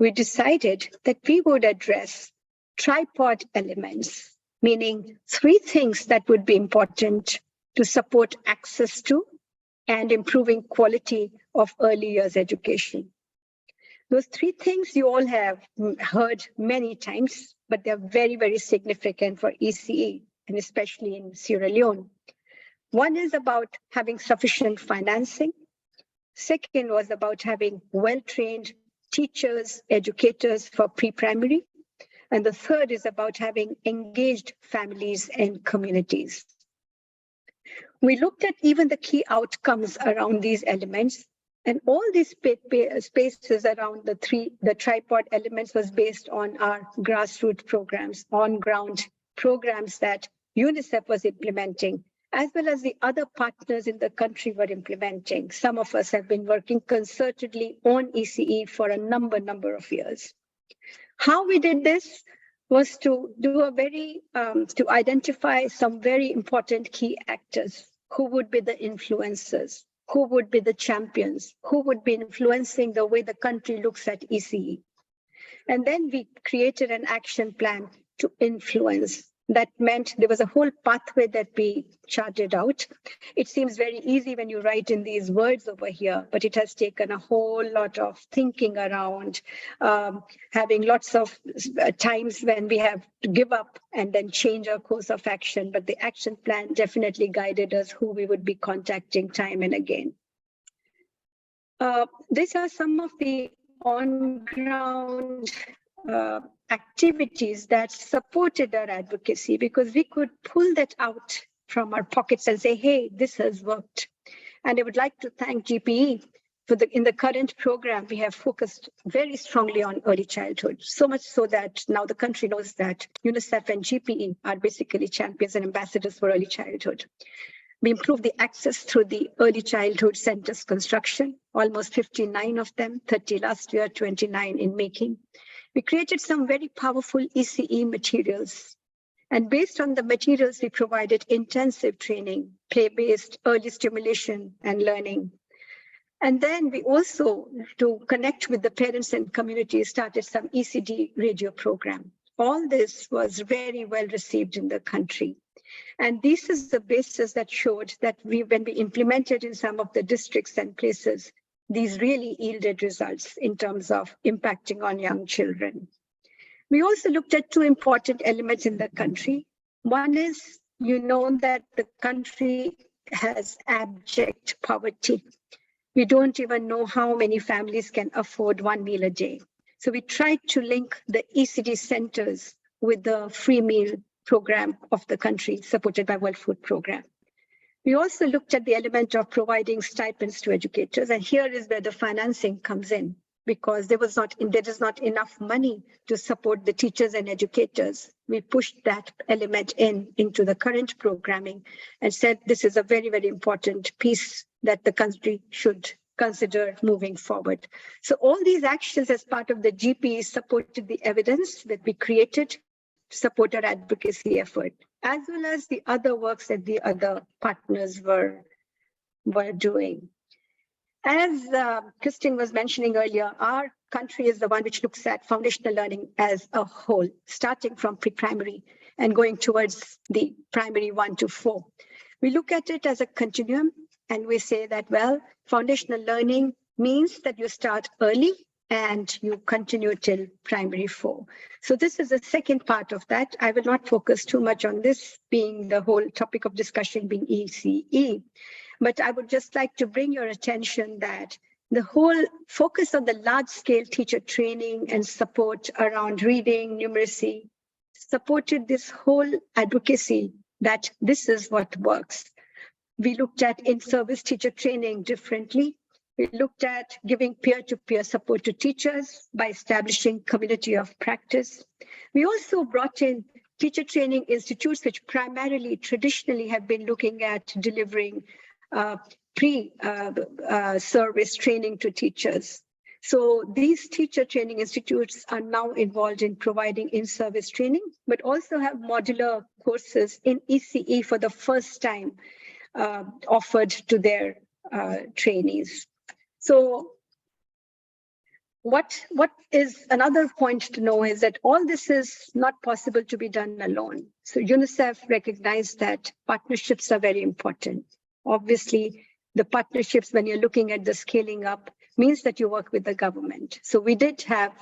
Speaker 6: We decided that we would address tripod elements, meaning 3 things that would be important to support access to and improving quality of early years education. Those 3 things you all have heard many times, but they're very, very significant for ECE, and especially in Sierra Leone. One is about having sufficient financing. Second was about having well-trained teachers, educators for pre-primary. And the third is about having engaged families and communities. We looked at even the key outcomes around these elements, and all these spaces around the tripod elements was based on our grassroots programs, on-ground programs that UNICEF was implementing, as well as the other partners in the country were implementing. Some of us have been working concertedly on ECE for a number of years. How we did this was to do to identify some very important key actors who would be the influencers, who would be the champions, who would be influencing the way the country looks at ECE. And then we created an action plan to influence. That meant there was a whole pathway that we charted out. It seems very easy when you write in these words over here, but it has taken a whole lot of thinking around, having lots of times when we have to give up and then change our course of action. But the action plan definitely guided us who we would be contacting time and again. These are some of the on-ground activities that supported our advocacy, because we could pull that out from our pockets and say, hey, this has worked. And I would like to thank GPE for in the current program, we have focused very strongly on early childhood, so much so that now the country knows that UNICEF and GPE are basically champions and ambassadors for early childhood. We improved the access through the early childhood centers construction, almost 59 of them, 30 last year, 29 in making. We created some very powerful ECE materials. And based on the materials, we provided intensive training, play-based early stimulation and learning. And then we also, to connect with the parents and community, started some ECD radio program. All this was very well received in the country. And this is the basis that showed that when we implemented in some of the districts and places, these really yielded results in terms of impacting on young children. We also looked at two important elements in the country. One is, you know, that the country has abject poverty. We don't even know how many families can afford one meal a day. So we tried to link the ECD centers with the free meal program of the country supported by World Food Program. We also looked at the element of providing stipends to educators, and here is where the financing comes in, because there is not enough money to support the teachers and educators. We pushed that element into the current programming and said this is a very, very important piece that the country should consider moving forward. So all these actions as part of the GPE supported the evidence that we created to support our advocacy effort, as well as the other works that the other partners were doing. As Christine was mentioning earlier, our country is the one which looks at foundational learning as a whole, starting from pre-primary and going towards the primary 1 to 4. We look at it as a continuum, and we say that, well, foundational learning means that you start early and you continue till primary 4. So this is the second part of that. I will not focus too much on this being the whole topic of discussion being ECE, but I would just like to bring your attention that the whole focus on the large-scale teacher training and support around reading, numeracy, supported this whole advocacy that this is what works. We looked at in-service teacher training differently. We looked at giving peer-to-peer support to teachers by establishing community of practice. We also brought in teacher training institutes, which primarily traditionally have been looking at delivering pre-service training to teachers. So these teacher training institutes are now involved in providing in-service training, but also have modular courses in ECE for the first time offered to their trainees. So what is another point to know is that all this is not possible to be done alone. So UNICEF recognized that partnerships are very important. Obviously, the partnerships, when you're looking at the scaling up, means that you work with the government. So we did have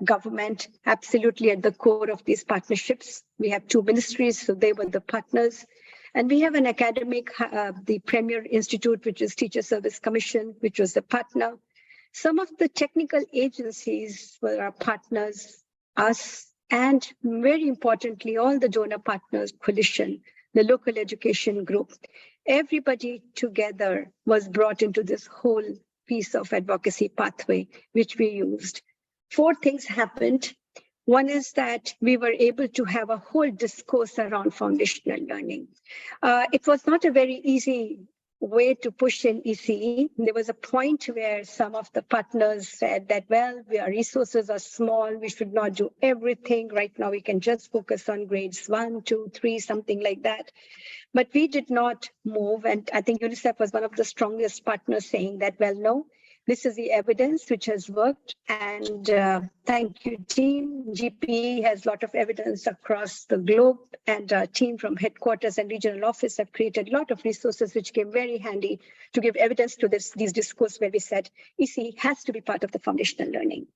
Speaker 6: government absolutely at the core of these partnerships. We have 2 ministries, so they were the partners. And we have an academic, the Premier Institute, which is Teacher Service Commission, which was the partner. Some of the technical agencies were our partners, us, and very importantly, all the donor partners, coalition, the local education group. Everybody together was brought into this whole piece of advocacy pathway, which we used. 4 things happened. One is that we were able to have a whole discourse around foundational learning. It was not a very easy way to push in ECE. There was a point where some of the partners said that, well, our resources are small, we should not do everything. Right now, we can just focus on grades 1, 2, 3, something like that. But we did not move. And I think UNICEF was one of the strongest partners saying that, well, no, This is the evidence which has worked, and thank you, team. GPE has a lot of evidence across the globe, and our team from headquarters and regional office have created a lot of resources which came very handy to give evidence to these discourse where we said ECE has to be part of the foundational learning.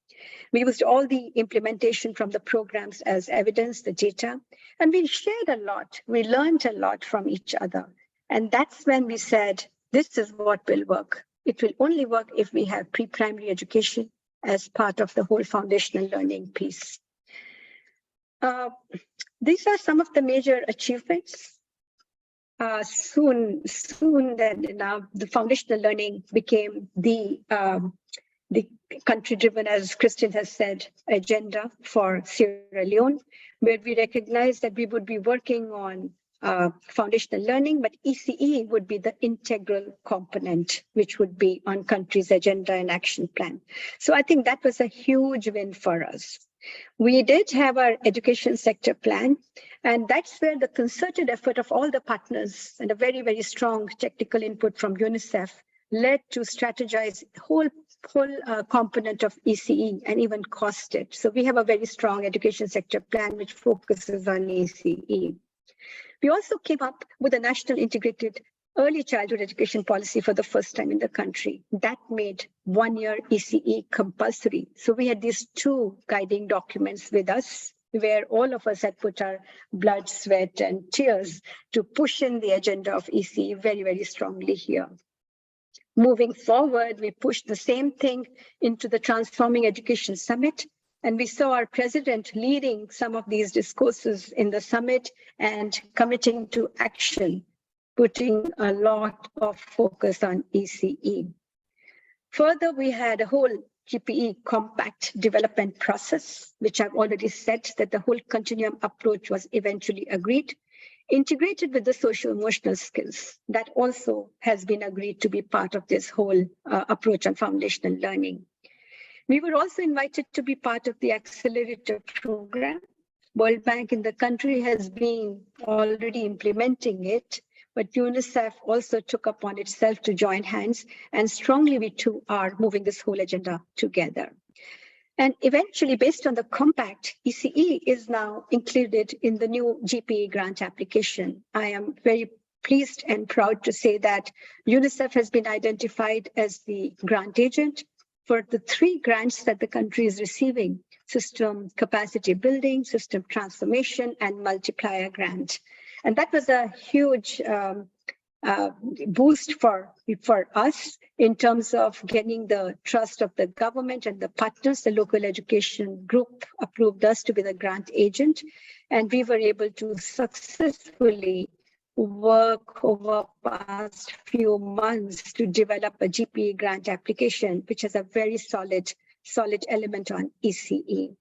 Speaker 6: We used all the implementation from the programs as evidence, the data, and we shared a lot. We learned a lot from each other. And that's when we said, this is what will work. It will only work if we have pre-primary education as part of the whole foundational learning piece. These are some of the major achievements. Soon the foundational learning became the country-driven, as Christian has said, agenda for Sierra Leone, where we recognized that we would be working on foundational learning, but ECE would be the integral component, which would be on country's agenda and action plan. So I think that was a huge win for us. We did have our education sector plan, and that's where the concerted effort of all the partners and a very, very strong technical input from UNICEF led to strategize whole component of ECE and even cost it. So we have a very strong education sector plan which focuses on ECE. We also came up with a national integrated early childhood education policy for the first time in the country. That made 1 year ECE compulsory. So we had these two guiding documents with us, where all of us had put our blood, sweat, and tears to push in the agenda of ECE very, very strongly here. Moving forward, we pushed the same thing into the Transforming Education Summit, and we saw our president leading some of these discourses in the summit and committing to action, putting a lot of focus on ECE. Further, we had a whole GPE compact development process, which I've already said that the whole continuum approach was eventually agreed, integrated with the social-emotional skills. That also has been agreed to be part of this whole approach on foundational learning. We were also invited to be part of the accelerator program. World Bank in the country has been already implementing it, but UNICEF also took upon itself to join hands, and strongly we too are moving this whole agenda together. And eventually, based on the compact, ECE is now included in the new GPE grant application. I am very pleased and proud to say that UNICEF has been identified as the grant agent for the 3 grants that the country is receiving: system capacity building, system transformation, and multiplier grant. And that was a huge boost for us in terms of getting the trust of the government and the partners. The local education group approved us to be the grant agent, and we were able to successfully work over past few months to develop a GPE grant application, which has a very solid element on ECE.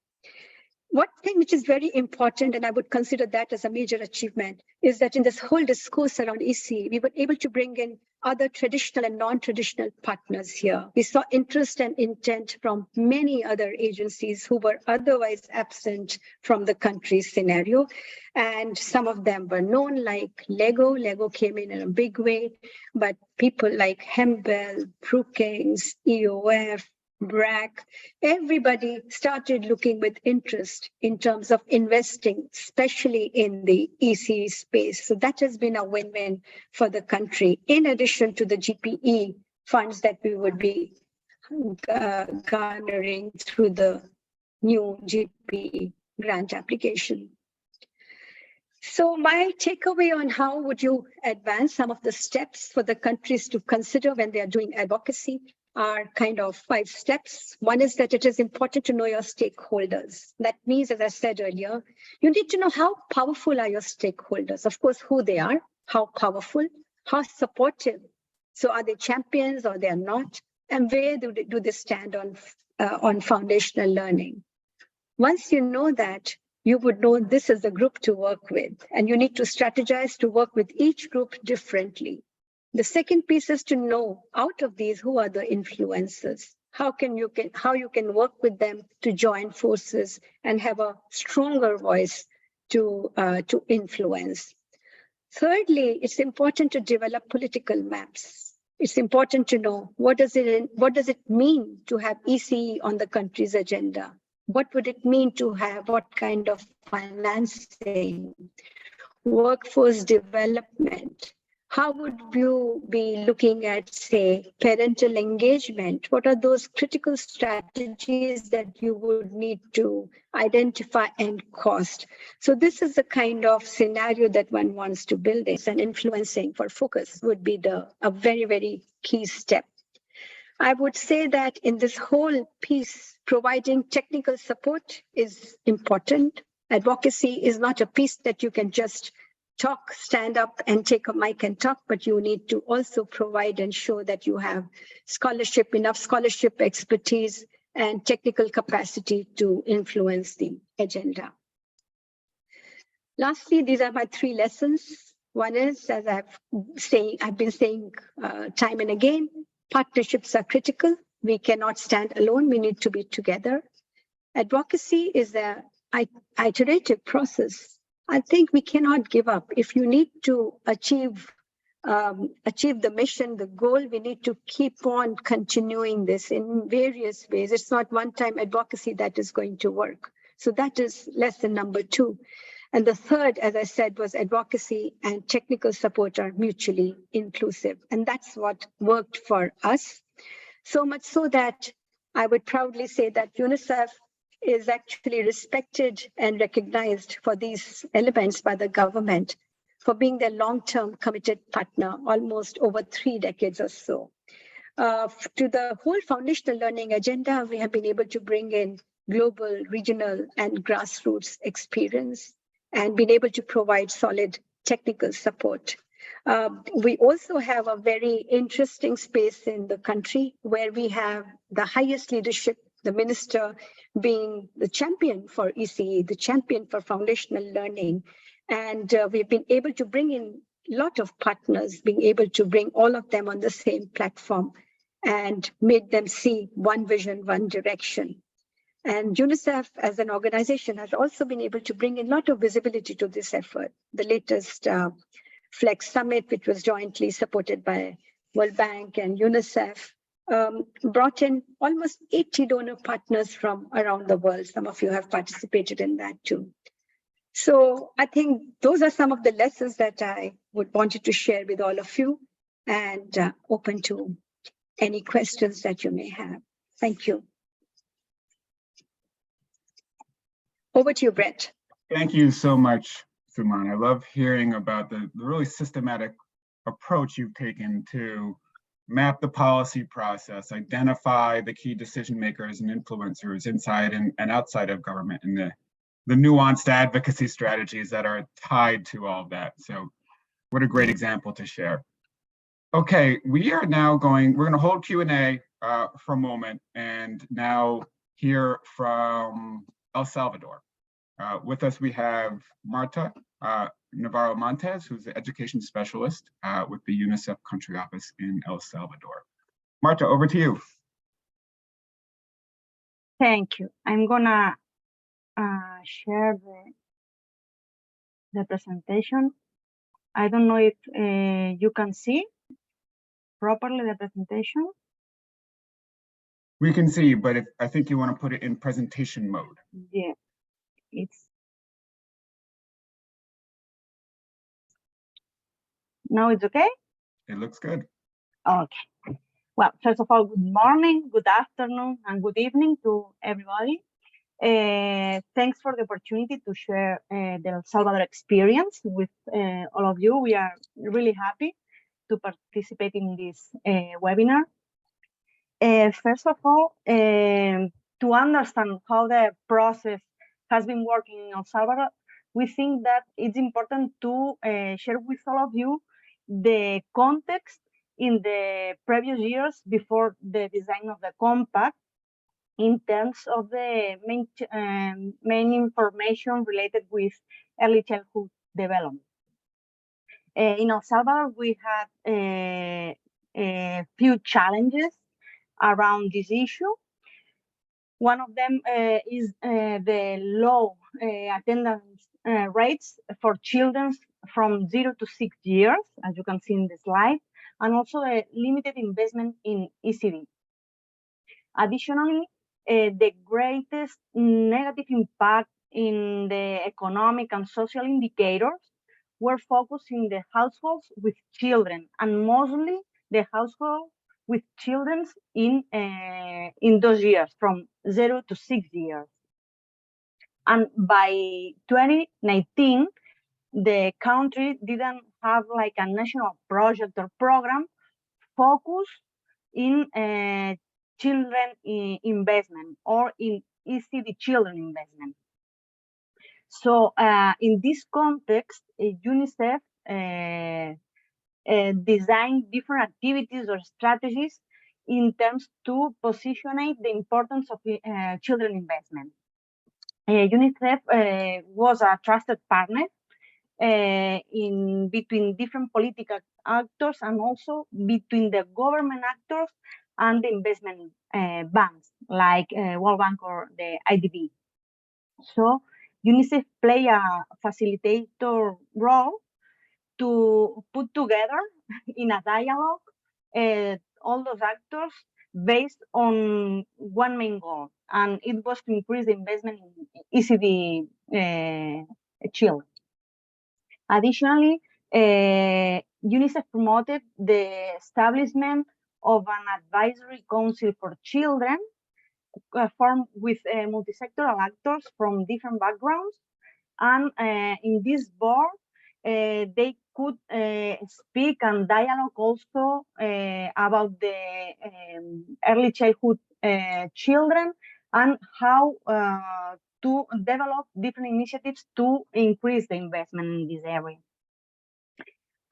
Speaker 6: One thing which is very important, and I would consider that as a major achievement, is that in this whole discourse around ECE, we were able to bring in other traditional and non-traditional partners here. We saw interest and intent from many other agencies who were otherwise absent from the country's scenario. And some of them were known, like Lego. Lego came in a big way, but people like Hembel, Brookings, EOF, BRAC, everybody started looking with interest in terms of investing, especially in the ECE space. So that has been a win-win for the country, in addition to the GPE funds that we would be garnering through the new GPE grant application. So my takeaway on how would you advance some of the steps for the countries to consider when they are doing advocacy are kind of 5 steps. One is that it is important to know your stakeholders. That means, as I said earlier, you need to know how powerful are your stakeholders. Of course, who they are, how powerful, how supportive. So are they champions or they are not? And where do they stand on foundational learning? Once you know that, you would know this is the group to work with, and you need to strategize to work with each group differently. The second piece is to know out of these who are the influencers. How you can work with them to join forces and have a stronger voice to influence. Thirdly, it's important to develop political maps. it's important to know what does it mean to have ECE on the country's agenda? What would it mean to have what kind of financing, workforce development? How would you be looking at, say, parental engagement? What are those critical strategies that you would need to identify and cost? So this is the kind of scenario that one wants to build in, and influencing for focus would be a very, very key step. I would say that in this whole piece, providing technical support is important. Advocacy is not a piece that you can just talk, stand up and take a mic and talk, but you need to also provide and show that you have scholarship, enough scholarship expertise and technical capacity to influence the agenda. Lastly, these are my 3 lessons. One is, as I've been saying time and again, partnerships are critical. We cannot stand alone. We need to be together. Advocacy is an iterative process. I think we cannot give up. If you need to achieve the mission, the goal, we need to keep on continuing this in various ways. It's not one-time advocacy that is going to work. So that is lesson number 2. And the third, as I said, was advocacy and technical support are mutually inclusive. And that's what worked for us. So much so that I would proudly say that UNICEF is actually respected and recognized for these elements by the government for being their long-term committed partner, almost over 3 decades or so. To the whole foundational learning agenda, we have been able to bring in global, regional, and grassroots experience and been able to provide solid technical support. We also have a very interesting space in the country where we have the highest leadership, the minister being the champion for ECE, the champion for foundational learning. And we've been able to bring in a lot of partners, being able to bring all of them on the same platform and made them see one vision, one direction. And UNICEF as an organization has also been able to bring in a lot of visibility to this effort. The latest Flex Summit, which was jointly supported by World Bank and UNICEF, brought in almost 80 donor partners from around the world. Some of you have participated in that too. So I think those are some of the lessons that I would wanted to share with all of you, and open to any questions that you may have. Thank you. Over to you, Brett.
Speaker 1: Thank you so much, Suman. I love hearing about the really systematic approach you've taken to map the policy process, identify the key decision makers and influencers inside and outside of government, and the nuanced advocacy strategies that are tied to all of that. So what a great example to share. Okay, we're going to hold Q&A for a moment and now hear from El Salvador. With us, we have Marta Navarro Montes, who's the education specialist with the UNICEF country office in El Salvador. Marta, over to you.
Speaker 8: Thank you. I'm gonna share the presentation. I don't know if you can see properly the presentation.
Speaker 1: We can see, but I think you want to put it in presentation mode.
Speaker 8: Yeah, now it's okay?
Speaker 1: It looks good.
Speaker 8: Okay. Well, first of all, good morning, good afternoon, and good evening to everybody. Thanks for the opportunity to share the El Salvador experience with all of you. We are really happy to participate in this webinar. First of all, to understand how the process has been working in El Salvador, we think that it's important to share with all of you the context in the previous years before the design of the compact in terms of the main information related with early childhood development. In El Salvador, we had a few challenges around this issue. One of them is the low attendance rates for children from 0 to 6 years, as you can see in the slide. and also a limited investment in ECD. Additionally, the greatest negative impact in the economic and social indicators were focused in the households with children, and mostly the household with children in those years, from 0 to 6 years. And by 2019, the country didn't have like a national project or program focused in children investment or in ECD children investment. So in this context, UNICEF designed different activities or strategies in terms to position the importance of children investment. UNICEF was a trusted partner in between different political actors and also between the government actors and the investment banks like World Bank or the IDB. So UNICEF play a facilitator role to put together in a dialogue all those actors based on one main goal, and it was to increase the investment in ECD children. Additionally, UNICEF promoted the establishment of an advisory council for children formed with multi-sectoral actors from different backgrounds. And in this board, they could speak and dialogue also about the early childhood children and how to develop different initiatives to increase the investment in this area.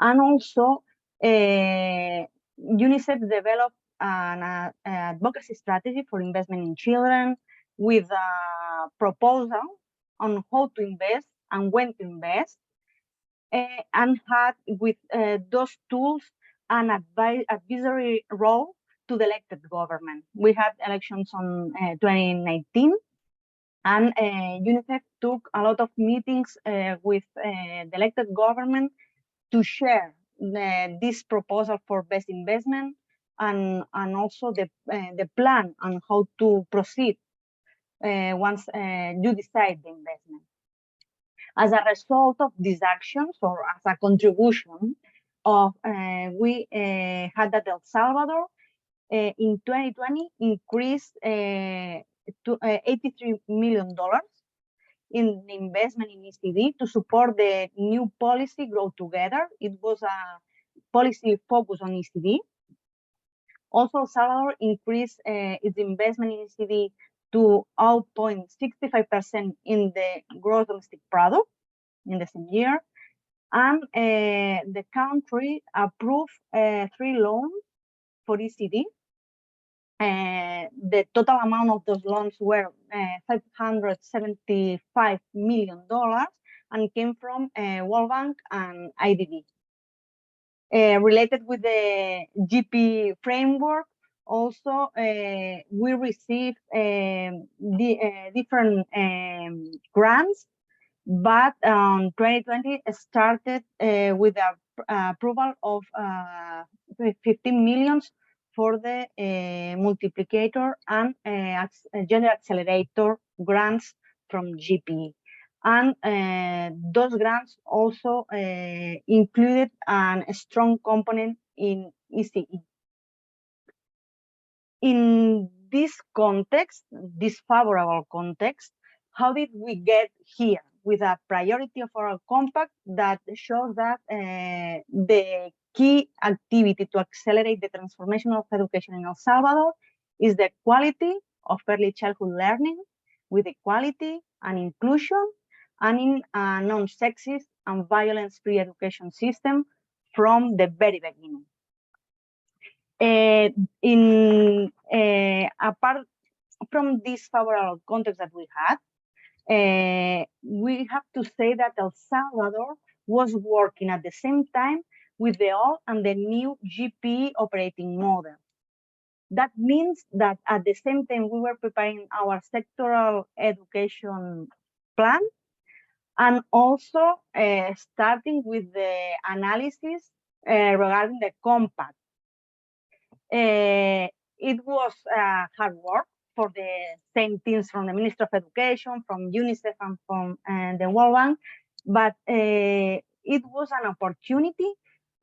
Speaker 8: And also, UNICEF developed an advocacy strategy for investment in children with a proposal on how to invest and when to invest, and had with those tools an advisory role to the elected government. We had elections on 2019, and UNICEF took a lot of meetings with the elected government to share this proposal for best investment and also the plan on how to proceed once you decide the investment. As a result of these actions, or as a contribution of, we had that El Salvador in 2020 increased to $83 million in investment in ECD to support the new policy Grow Together. It was a policy focused on ECD. Also, El Salvador increased its investment in ECD to 0.65% in the gross domestic product in the same year. And the country approved 3 loans for ECD. The total amount of those loans were $575 million and came from World Bank and IDB. Related with the GPE framework, also we received different grants, but 2020 started with the approval of 15 million for the multiplicator and gender accelerator grants from GPE. And those grants also included a strong component in ECE. In this context, this favorable context, how did we get here with a priority of our compact that shows that the key activity to accelerate the transformation of education in El Salvador is the quality of early childhood learning with equality and inclusion, and in a non-sexist and violence-free education system from the very beginning. Apart from this favorable context that we had, we have to say that El Salvador was working at the same time with the old and the new GPE operating model. That means that at the same time we were preparing our sectoral education plan, and also starting with the analysis regarding the compact It was hard work for the same teams from the Ministry of Education, from UNICEF, and from the World Bank, but it was an opportunity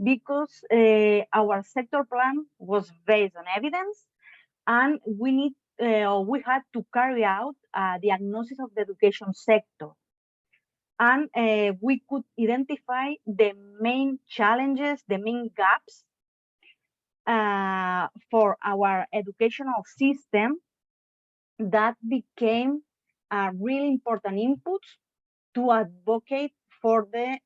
Speaker 8: because our sector plan was based on evidence, and we had to carry out a diagnosis of the education sector. And we could identify the main challenges, the main gaps for our educational system that became a really important input to advocate for the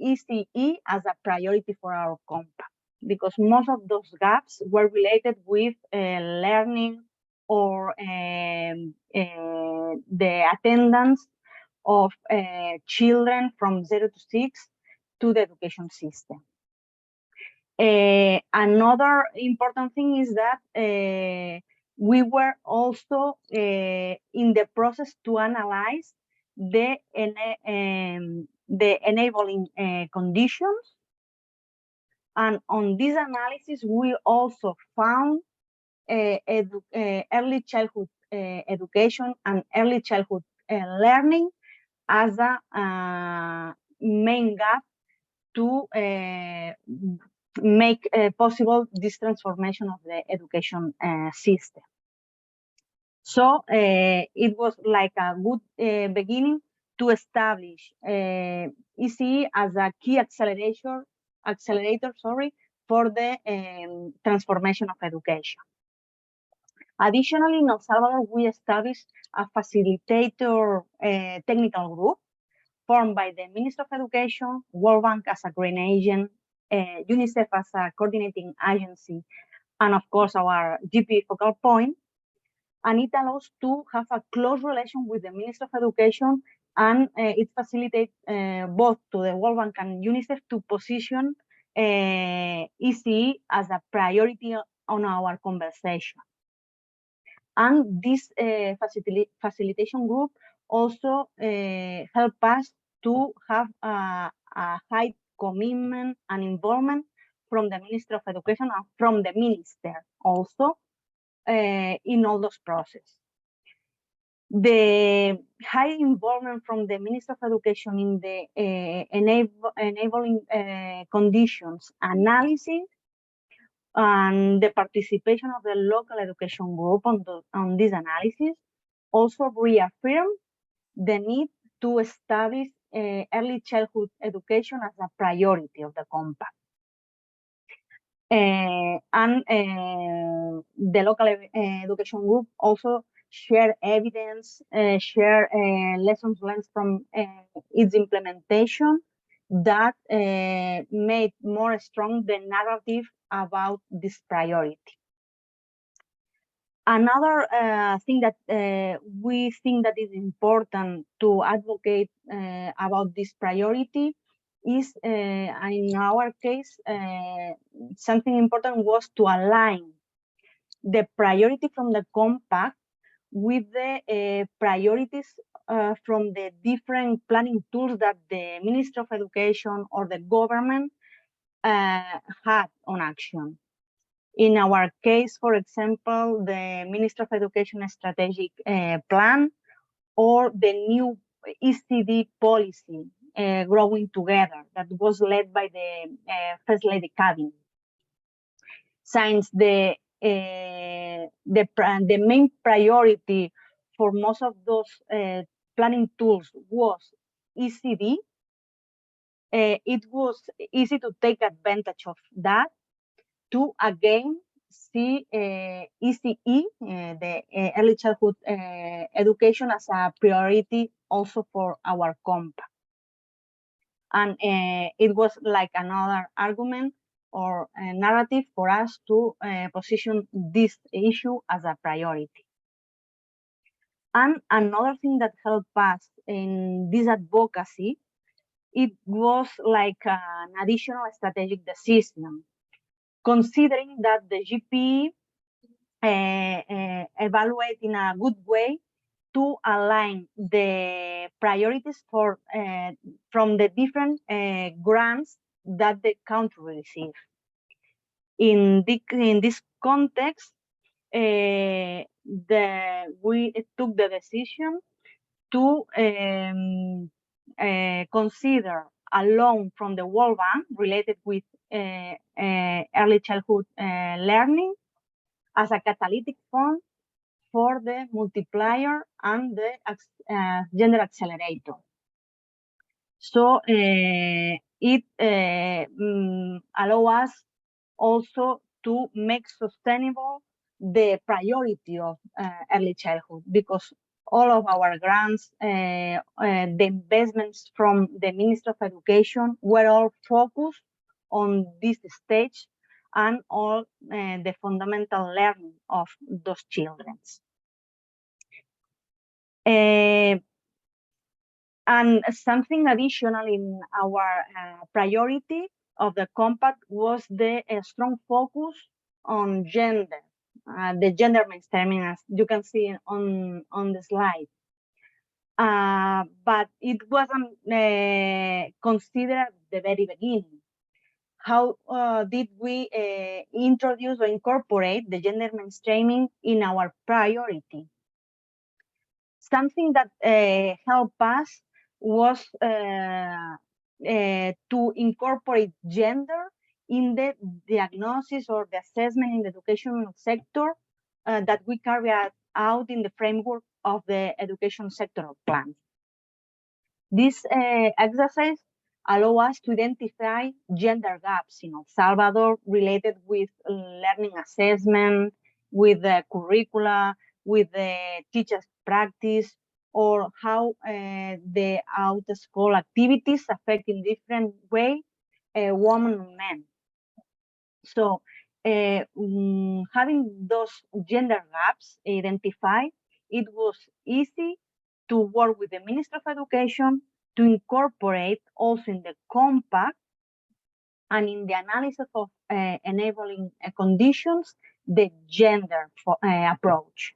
Speaker 8: ECE as a priority for our compact, because most of those gaps were related with learning or the attendance of children from 0 to 6 to the education system. Another important thing is that we were also in the process to analyze the enabling conditions. And on this analysis, we also found early childhood education and early childhood learning as a main gap to make possible this transformation of the education system. So it was like a good beginning to establish ECE as a key accelerator, for the transformation of education. Additionally, in El Salvador, we established a facilitator technical group formed by the Ministry of Education, World Bank as a green agent, UNICEF as a coordinating agency, and of course our GPE focal point. And it allows to have a close relation with the Ministry of Education, and it facilitates both to the World Bank and UNICEF to position ECE as a priority on our conversation. And this facilitation group also help us to have a high commitment and involvement from the Ministry of Education and from the Minister also in all those processes. The high involvement from the Ministry of Education in the enabling conditions analysis and the participation of the local education group on this analysis also reaffirm the need to establish early childhood education as a priority of the compact. And the local education group also share evidence, share lessons learned from its implementation that made more strong the narrative about this priority. Another thing that we think that is important to advocate about this priority is, in our case, something important was to align the priority from the compact with the priorities from the different planning tools that the Ministry of Education or the government had on action. In our case, for example, the Ministry of Education strategic plan or the new ECD policy, Growing Together, that was led by the First Lady Cabinet. Since the main priority for most of those planning tools was ECD, it was easy to take advantage of that to again see ECE, the early childhood education, as a priority also for our compact. And it was like another argument or a narrative for us to position this issue as a priority. And another thing that helped us in this advocacy, it was like an additional strategic decision, considering that the GPE evaluate in a good way to align the priorities for from the different grants that the country receives. In this context, we took the decision to consider a loan from the World Bank related with early childhood learning as a catalytic fund for the multiplier and the gender accelerator. So it allows us also to make sustainable the priority of early childhood, because all of our grants, the investments from the Ministry of Education were all focused on this stage and all the fundamental learning of those children. And something additional in our priority of the compact was the strong focus on gender, the gender mainstreaming, as you can see on the slide. But it wasn't considered at the very beginning. How did we introduce or incorporate the gender mainstreaming in our priority? Something that helped us was to incorporate gender in the diagnosis or the assessment in the educational sector that we carry out in the framework of the education sectoral plan. This exercise allows us to identify gender gaps in El Salvador related with learning assessment, with the curricula, with the teacher's practice, or how the out-of-school activities affect in different way women and men. So having those gender gaps identified, it was easy to work with the Ministry of Education to incorporate also in the compact and in the analysis of enabling conditions, the gender approach.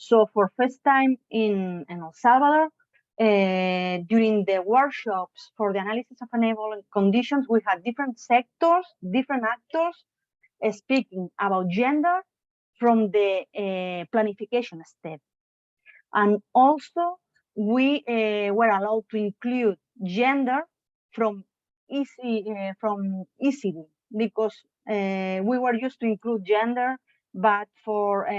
Speaker 8: So for first time in El Salvador, during the workshops for the analysis of enabling conditions, we had different sectors, different actors speaking about gender from the planification step. And also we were allowed to include gender from ECD, because we were used to include gender, but for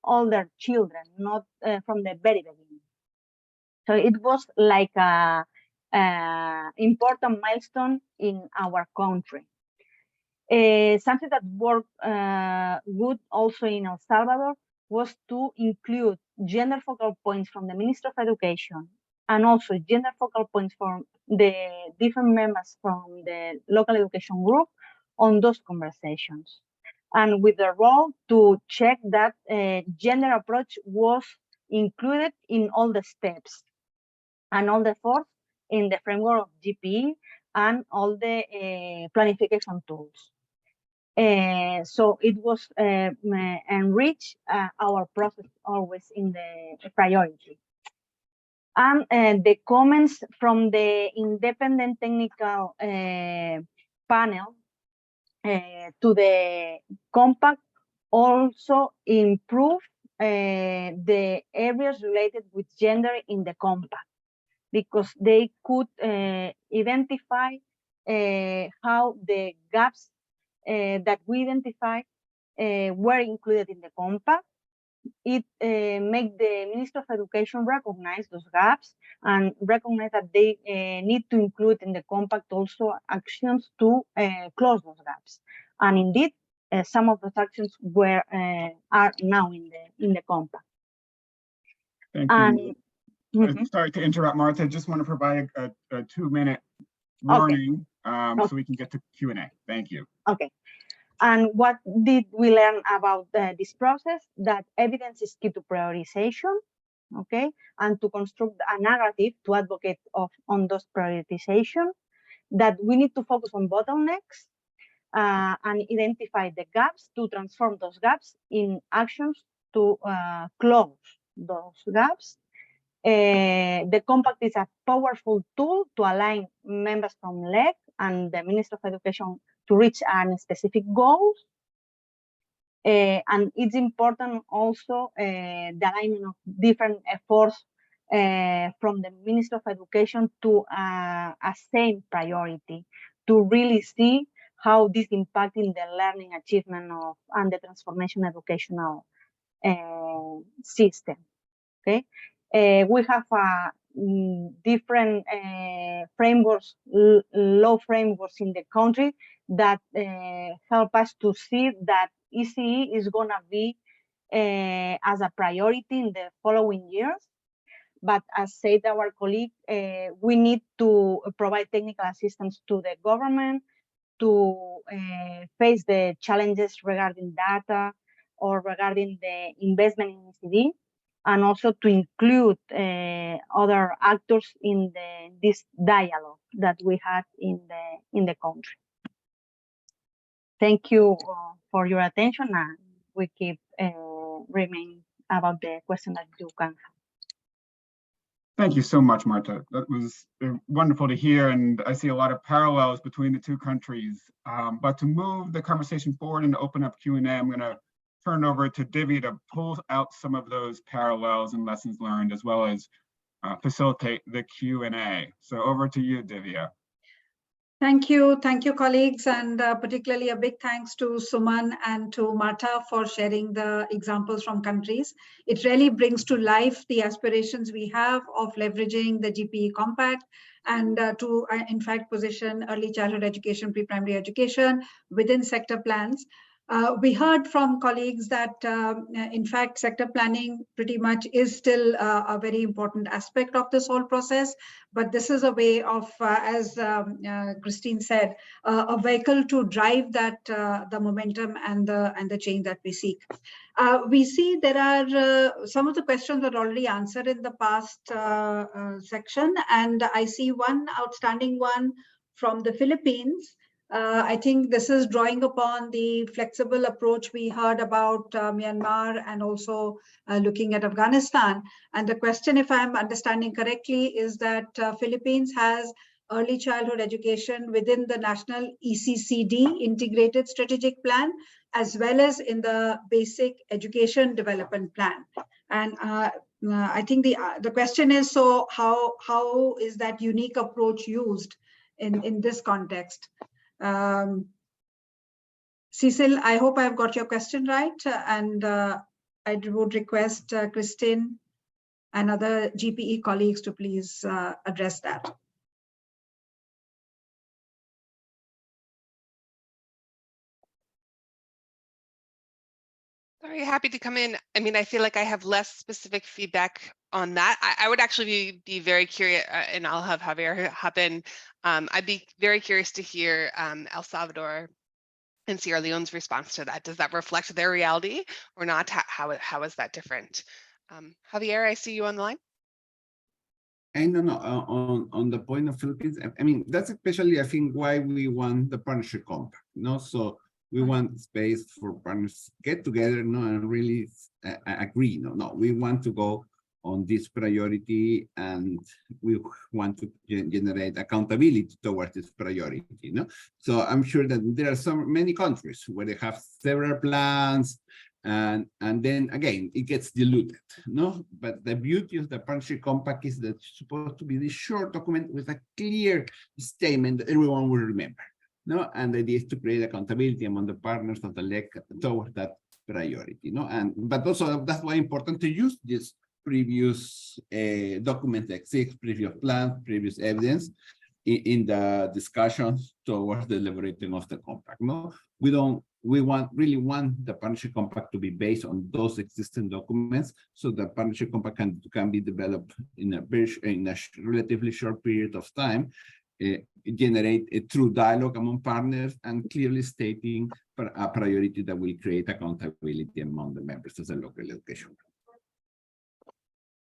Speaker 8: older children, not from the very beginning. So it was like a important milestone in our country. Something that worked good also in El Salvador was to include gender focal points from the Ministry of Education and also gender focal points from the different members from the local education group on those conversations. And with the role to check that gender approach was included in all the steps and all the efforts in the framework of GPE and all the planification tools. So it was enrich our process always in the priority. And the comments from the independent technical panel to the compact also improve the areas related with gender in the compact, because they could identify how the gaps that we identified were included in the compact. It made the Ministry of Education recognize those gaps and recognize that they need to include in the compact also actions to close those gaps. And indeed, some of those actions were are now in the compact.
Speaker 1: Thank you. Sorry to interrupt, Martha. I just want to provide a 2-minute warning so we can get to Q&A. Thank you.
Speaker 8: Okay. And what did we learn about this process? That evidence is key to prioritization, okay? And to construct a narrative to advocate on those prioritization, that we need to focus on bottlenecks and identify the gaps to transform those gaps in actions to close those gaps. The compact is a powerful tool to align members from LEC and the Ministry of Education reach specific goals. And it's important also the alignment of different efforts from the Ministry of Education to a same priority, to really see how this impacting the learning achievement of and the transformation educational system. Okay, we have different frameworks, law frameworks in the country that help us to see that ECE is going to be as a priority in the following years. But as said our colleague, we need to provide technical assistance to the government to face the challenges regarding data or regarding the investment in ECD, and also to include other actors in this dialogue that we had in the country. Thank you for your attention, and we keep remaining about the question that you can have.
Speaker 1: Thank you so much, Marta. That was wonderful to hear, and I see a lot of parallels between the two countries. But to move the conversation forward and to open up Q&A, I'm going to turn over to Divya to pull out some of those parallels and lessons learned, as well as facilitate the Q&A. So over to you, Divya.
Speaker 2: Thank you, colleagues, and particularly a big thanks to Suman and to Marta for sharing the examples from countries. It really brings to life the aspirations we have of leveraging the GPE Compact and to, in fact, position early childhood education, pre-primary education within sector plans. We heard from colleagues that, in fact, sector planning pretty much is still a very important aspect of this whole process. But this is a way of, as Christine said, a vehicle to drive that the momentum and the change that we seek. We see there are some of the questions are already answered in the past section, and I see one outstanding one from the Philippines. I think this is drawing upon the flexible approach we heard about Myanmar and also looking at Afghanistan. And the question, if I'm understanding correctly, is that Philippines has early childhood education within the national ECCD, Integrated Strategic Plan, as well as in the Basic Education Development Plan. And I think the question is, so how is that unique approach used in this context? Cecil, I hope I've got your question right, and I would request Christine and other GPE colleagues to please address that.
Speaker 3: Very happy to come in. I mean, I feel like I have less specific feedback on that. I would actually be very curious, and I'll have Javier hop in. I'd be very curious to hear El Salvador and Sierra Leone's response to that. Does that reflect their reality or not? How is that different? Javier, I see you on the line.
Speaker 4: And on the point of Philippines, I mean, that's especially, I think, why we want the partnership compact, so we want space for partners to get together, and really agree. We want to go on this priority, and we want to generate accountability towards this priority. So I'm sure that there are many countries where they have several plans, and then again it gets diluted. But the beauty of the partnership compact is that it's supposed to be this short document with a clear statement that everyone will remember. And the idea is to create accountability among the partners of the LEC towards that priority. But also that's why it's important to use this previous document that exists, previous plans, previous evidence in the discussions towards the elaborating of the compact. We really want the partnership compact to be based on those existing documents, so the partnership compact can be developed in a relatively short period of time. Generate a true dialogue among partners and clearly stating a priority that will create accountability among the members of the local education.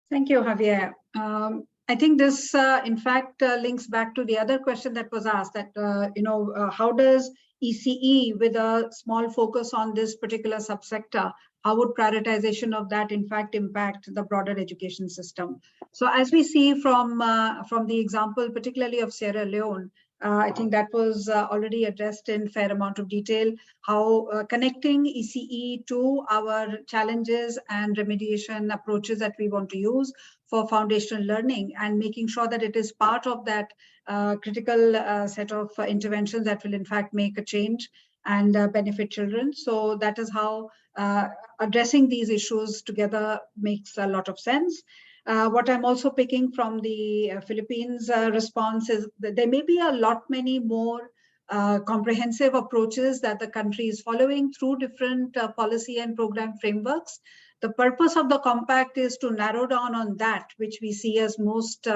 Speaker 2: Thank you, Javier. I think this, in fact, links back to the other question that was asked, that, how does ECE, with a small focus on this particular subsector, how would prioritization of that, in fact, impact the broader education system? So as we see from the example, particularly of Sierra Leone, I think that was already addressed in fair amount of detail, how connecting ECE to our challenges and remediation approaches that we want to use for foundational learning, and making sure that it is part of that critical set of interventions that will in fact make a change and benefit children. So that is how addressing these issues together makes a lot of sense. What I'm also picking from the Philippines response is that there may be a lot many more comprehensive approaches that the country is following through different policy and program frameworks. The purpose of the compact is to narrow down on that which we see as most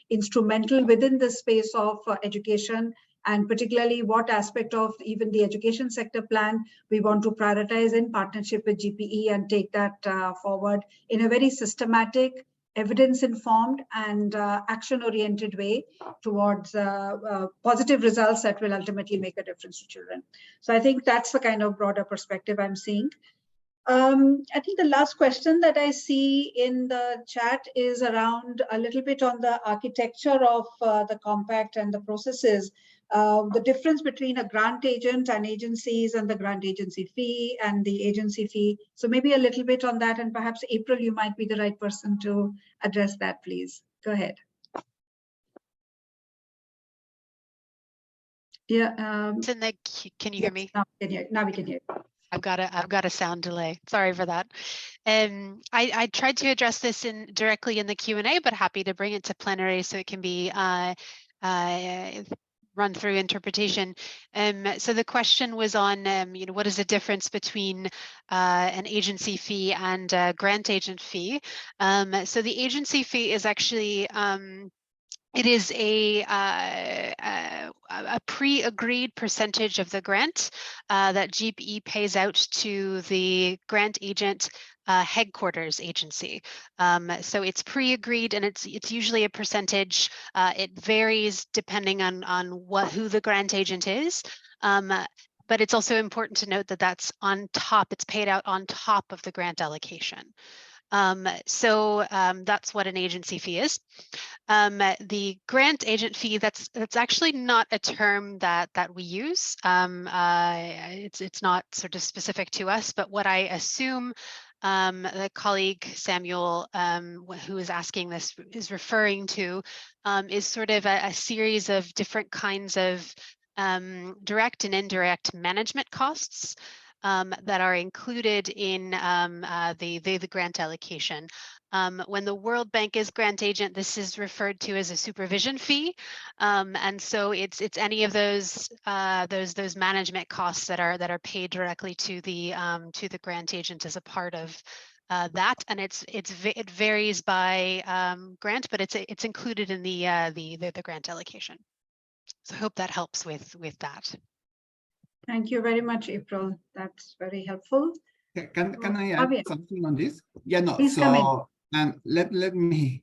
Speaker 2: instrumental within the space of education, and particularly what aspect of even the education sector plan we want to prioritize in partnership with GPE and take that forward in a very systematic, evidence-informed and action-oriented way towards positive results that will ultimately make a difference to children. So I think that's the kind of broader perspective I'm seeing. I think the last question that I see in the chat is around a little bit on the architecture of the compact and the processes. The difference between a grant agent and agencies and the grant agency fee and the agency fee. So maybe a little bit on that, and perhaps April, you might be the right person to address that, please. Go ahead. Yeah.
Speaker 5: It's in the, can you hear me?
Speaker 2: Now we can hear.
Speaker 5: I've got a sound delay. Sorry for that. I tried to address this directly in the Q&A, but happy to bring it to plenary so it can be run through interpretation. So the question was on, what is the difference between an agency fee and a grant agent fee? So the agency fee is actually it is a pre-agreed percentage of the grant that GPE pays out to the grant agent headquarters agency. So it's pre-agreed, and it's usually a percentage. It varies depending on who the grant agent is. But it's also important to note that that's on top. It's paid out on top of the grant allocation. So that's what an agency fee is. The grant agent fee, that's actually not a term that we use. It's not sort of specific to us, but what I assume the colleague Samuel, who is asking this, is referring to is sort of a series of different kinds of direct and indirect management costs that are included in the grant allocation. When the World Bank is grant agent, this is referred to as a supervision fee, and so it's any of those management costs that are paid directly to the grant agent as a part of that, and it varies by grant, but it's included in the grant allocation. So I hope that helps with that.
Speaker 2: Thank you very much, April. That's very helpful.
Speaker 4: Can I add something on this? Yeah, no.
Speaker 2: Please come in.
Speaker 4: And let me.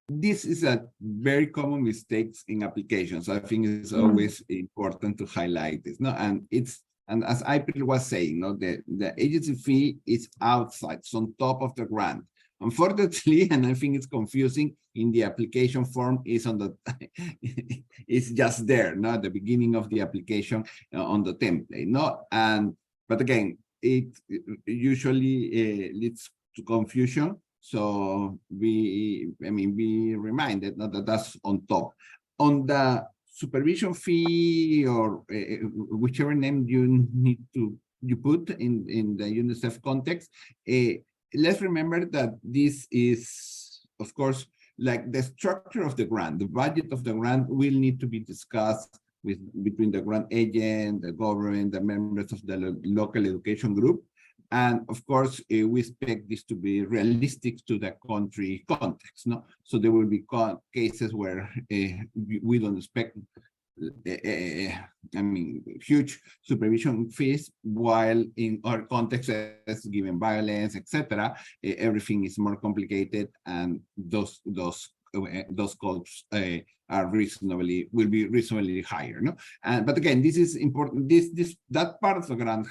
Speaker 4: This is a very common mistakes in applications. I think it's always important to highlight this. No, and as April was saying, no, the agency fee is outside, it's on top of the grant. Unfortunately, and I think it's confusing, in the application form is on the it's just there, not at the beginning of the application on the template, no. But again, it usually leads to confusion. So be reminded that that's on top. On the supervision fee, or whichever name you put in the UNICEF context, let's remember that this is, of course, like the structure of the grant. The budget of the grant will need to be discussed between the grant agent, the government, the members of the local education group. And of course, we expect this to be realistic to the country context. No, so there will be cases where we don't expect, huge supervision fees, while in our context, given violence, etc., everything is more complicated, and those costs will be reasonably higher. No, but again, this is important. That part of the grant,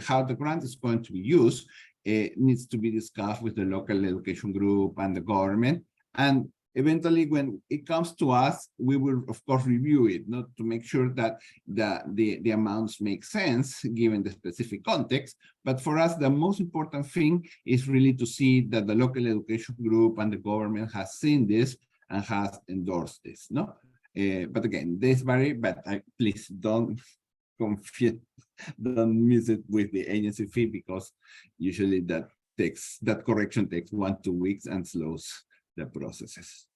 Speaker 4: how the grant is going to be used, needs to be discussed with the local education group and the government. And Eventually, when it comes to us, we will, of course, review it, not to make sure that the amounts make sense given the specific context. But for us, the most important thing is really to see that the local education group and the government has seen this and has endorsed this. No, but again, this vary. But please don't confuse, don't miss it with the agency fee, because usually that correction takes 1-2 weeks and slows the processes.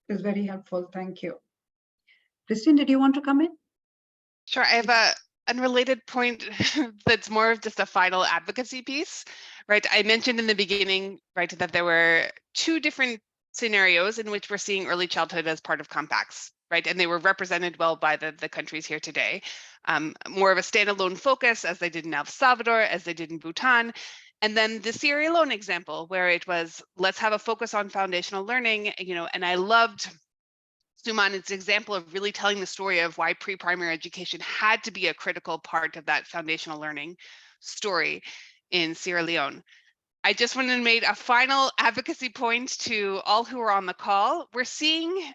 Speaker 2: It's very helpful. Thank you. Christine, did you want to come in?
Speaker 3: Sure. I have a unrelated point that's more of just a final advocacy piece, right? I mentioned in the beginning, right, that there were 2 different scenarios in which we're seeing early childhood as part of compacts, right? And they were represented well by the countries here today. More of a standalone focus, as they did in El Salvador, as they did in Bhutan. And then the Sierra Leone example, where it was, let's have a focus on foundational learning, you know, and I loved Suman's example of really telling the story of why pre-primary education had to be a critical part of that foundational learning story in Sierra Leone. I just wanted to make a final advocacy point to all who are on the call. We're seeing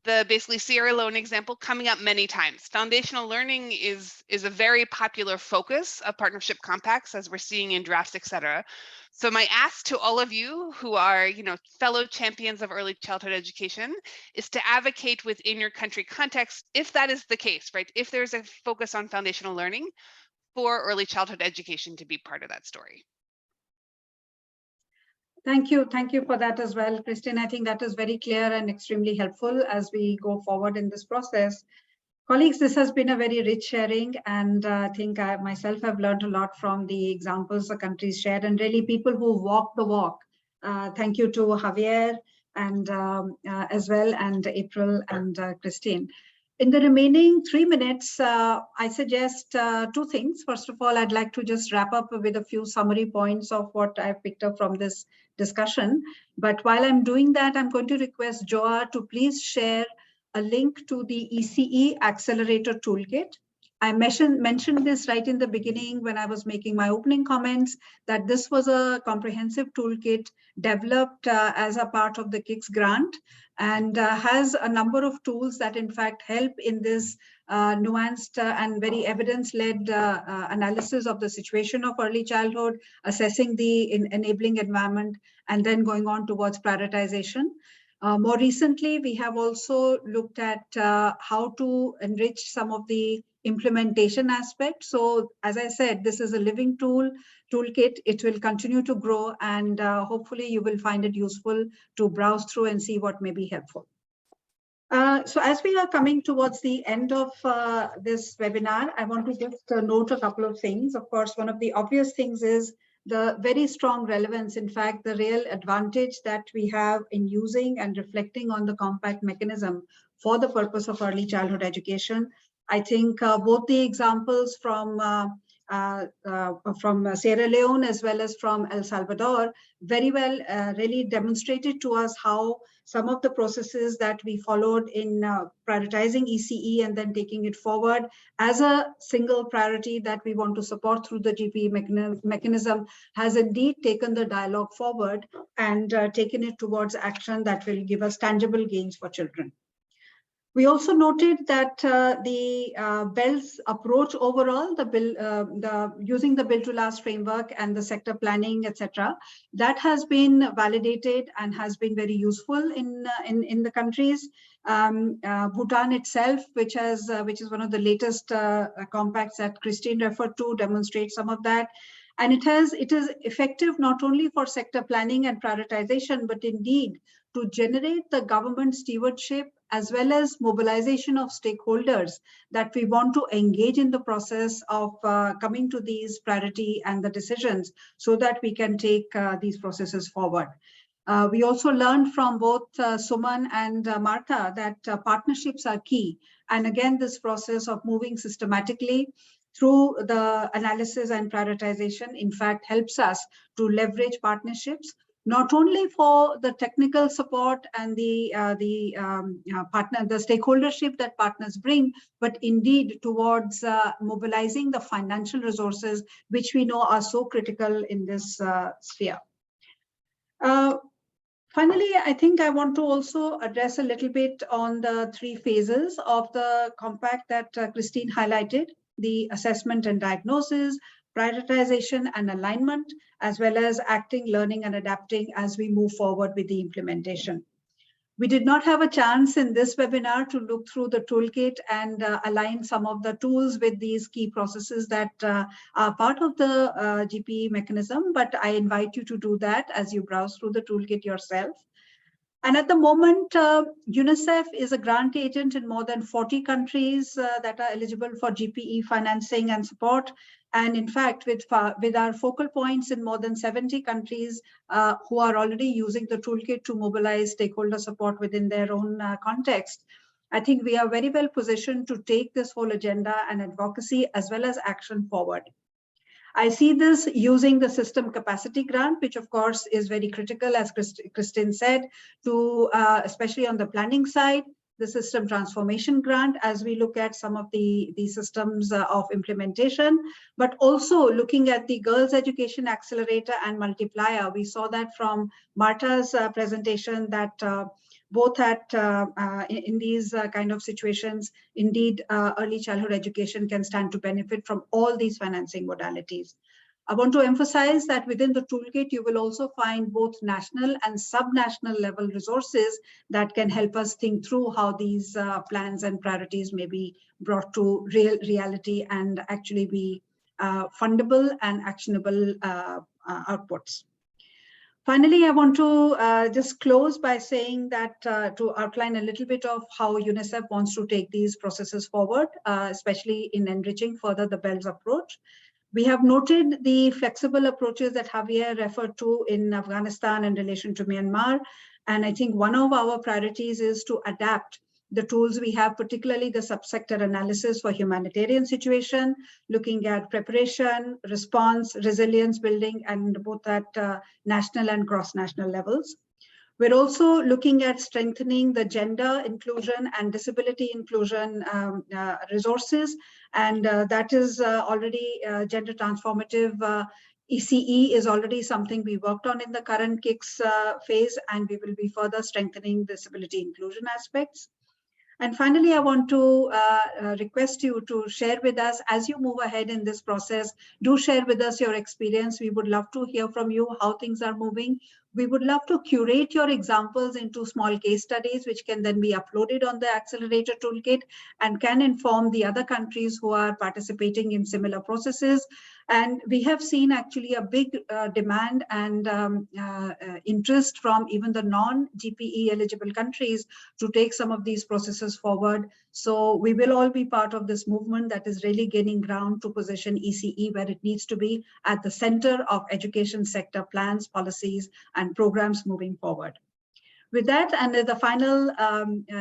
Speaker 3: the basically Sierra Leone example coming up many times. Foundational learning is a very popular focus of partnership compacts, as we're seeing in drafts, et cetera. So my ask to all of you who are, you know, fellow champions of early childhood education is to advocate within your country context, if that is the case, right? If there's a focus on foundational learning, for early childhood education to be part of that story.
Speaker 2: Thank you for that as well, Christine. I think that is very clear and extremely helpful as we go forward in this process. Colleagues, this has been a very rich sharing, and I think I myself have learned a lot from the examples the countries shared, and really people who walk the walk. Thank you to Javier and as well, and April and Christine. In the remaining 3 minutes, I suggest 2 things. First of all, I'd like to just wrap up with a few summary points of what I've picked up from this discussion. But while I'm doing that, I'm going to request Joa to please share a link to the ECE Accelerator Toolkit. I mentioned this right in the beginning when I was making my opening comments, that this was a comprehensive toolkit developed as a part of the KICS grant, and has a number of tools that in fact help in this nuanced and very evidence-led analysis of the situation of early childhood, assessing the enabling environment, and then going on towards prioritization. More recently, we have also looked at how to enrich some of the implementation aspects. So as I said, this is a living toolkit. It will continue to grow, and hopefully you will find it useful to browse through and see what may be helpful. So as we are coming towards the end of this webinar, I want to just note a couple of things. Of course, one of the obvious things is the very strong relevance, in fact, the real advantage that we have in using and reflecting on the compact mechanism for the purpose of early childhood education. I think both the examples from Sierra Leone as well as from El Salvador very well really demonstrated to us how some of the processes that we followed in prioritizing ECE and then taking it forward as a single priority that we want to support through the GPE mechanism has indeed taken the dialogue forward and taken it towards action that will give us tangible gains for children. We also noted that the BEL's approach overall, using the Build to Last framework and the sector planning, etc., that has been validated and has been very useful in the countries. Bhutan itself, which is one of the latest compacts that Christine referred to, demonstrates some of that. And it is effective not only for sector planning and prioritization, but indeed to generate the government stewardship as well as mobilization of stakeholders that we want to engage in the process of coming to these priority and the decisions so that we can take these processes forward. We also learned from both Suman and Martha that partnerships are key. And again, this process of moving systematically through the analysis and prioritization, in fact, helps us to leverage partnerships, not only for the technical support and the stakeholdership that partners bring, but indeed towards mobilizing the financial resources, which we know are so critical in this sphere. Finally, I think I want to also address a little bit on the 3 phases of the compact that Christine highlighted: the assessment and diagnosis, prioritization and alignment, as well as acting, learning, and adapting as we move forward with the implementation. We did not have a chance in this webinar to look through the toolkit and align some of the tools with these key processes that are part of the GPE mechanism, but I invite you to do that as you browse through the toolkit yourself. And at the moment, UNICEF is a grant agent in more than 40 countries that are eligible for GPE financing and support. And in fact, with our focal points in more than 70 countries who are already using the toolkit to mobilize stakeholder support within their own context, I think we are very well positioned to take this whole agenda and advocacy as well as action forward. I see this using the system capacity grant, which of course is very critical, as Christine said, to especially on the planning side, the system transformation grant, as we look at some of the systems of implementation, but also looking at the Girls Education Accelerator and Multiplier. We saw that from Marta's presentation that both at in these kind of situations, indeed, early childhood education can stand to benefit from all these financing modalities. I want to emphasize that within the toolkit, you will also find both national and sub-national level resources that can help us think through how these plans and priorities may be brought to reality and actually be fundable and actionable outputs. Finally, I want to just close by saying that to outline a little bit of how UNICEF wants to take these processes forward, especially in enriching further the BELS approach. We have noted the flexible approaches that Javier referred to in Afghanistan in relation to Myanmar. And I think one of our priorities is to adapt the tools we have, particularly the subsector analysis for humanitarian situation, looking at preparation, response, resilience building, and both at national and cross-national levels. We're also looking at strengthening the gender inclusion and disability inclusion resources, and that is already gender transformative. ECE is already something we worked on in the current KICS phase, and we will be further strengthening disability inclusion aspects. And finally, I want to request you to share with us as you move ahead in this process. Do share with us your experience. We would love to hear from you how things are moving. We would love to curate your examples into small case studies, which can then be uploaded on the Accelerator Toolkit and can inform the other countries who are participating in similar processes. And we have seen actually a big demand and interest from even the non-GPE eligible countries to take some of these processes forward. So we will all be part of this movement that is really gaining ground to position ECE where it needs to be, at the center of education sector plans, policies, and programs moving forward. With that, and the final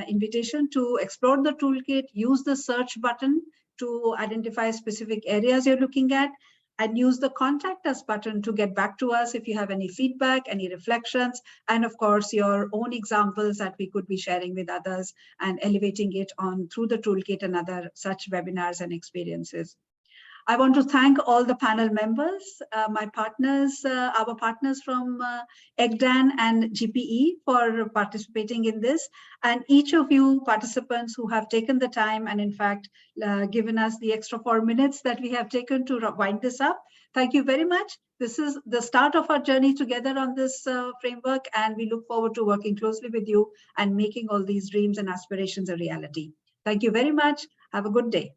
Speaker 2: invitation to explore the toolkit, use the search button to identify specific areas you're looking at, and use the contact us button to get back to us if you have any feedback, any reflections, and of course, your own examples that we could be sharing with others and elevating it on through the toolkit and other such webinars and experiences. I want to thank all the panel members, my partners, our partners from EGDAN and GPE for participating in this, and each of you participants who have taken the time and in fact given us the extra 4 minutes that we have taken to wind this up. Thank you very much. This is the start of our journey together on this framework, and we look forward to working closely with you and making all these dreams and aspirations a reality. Thank you very much. Have a good day.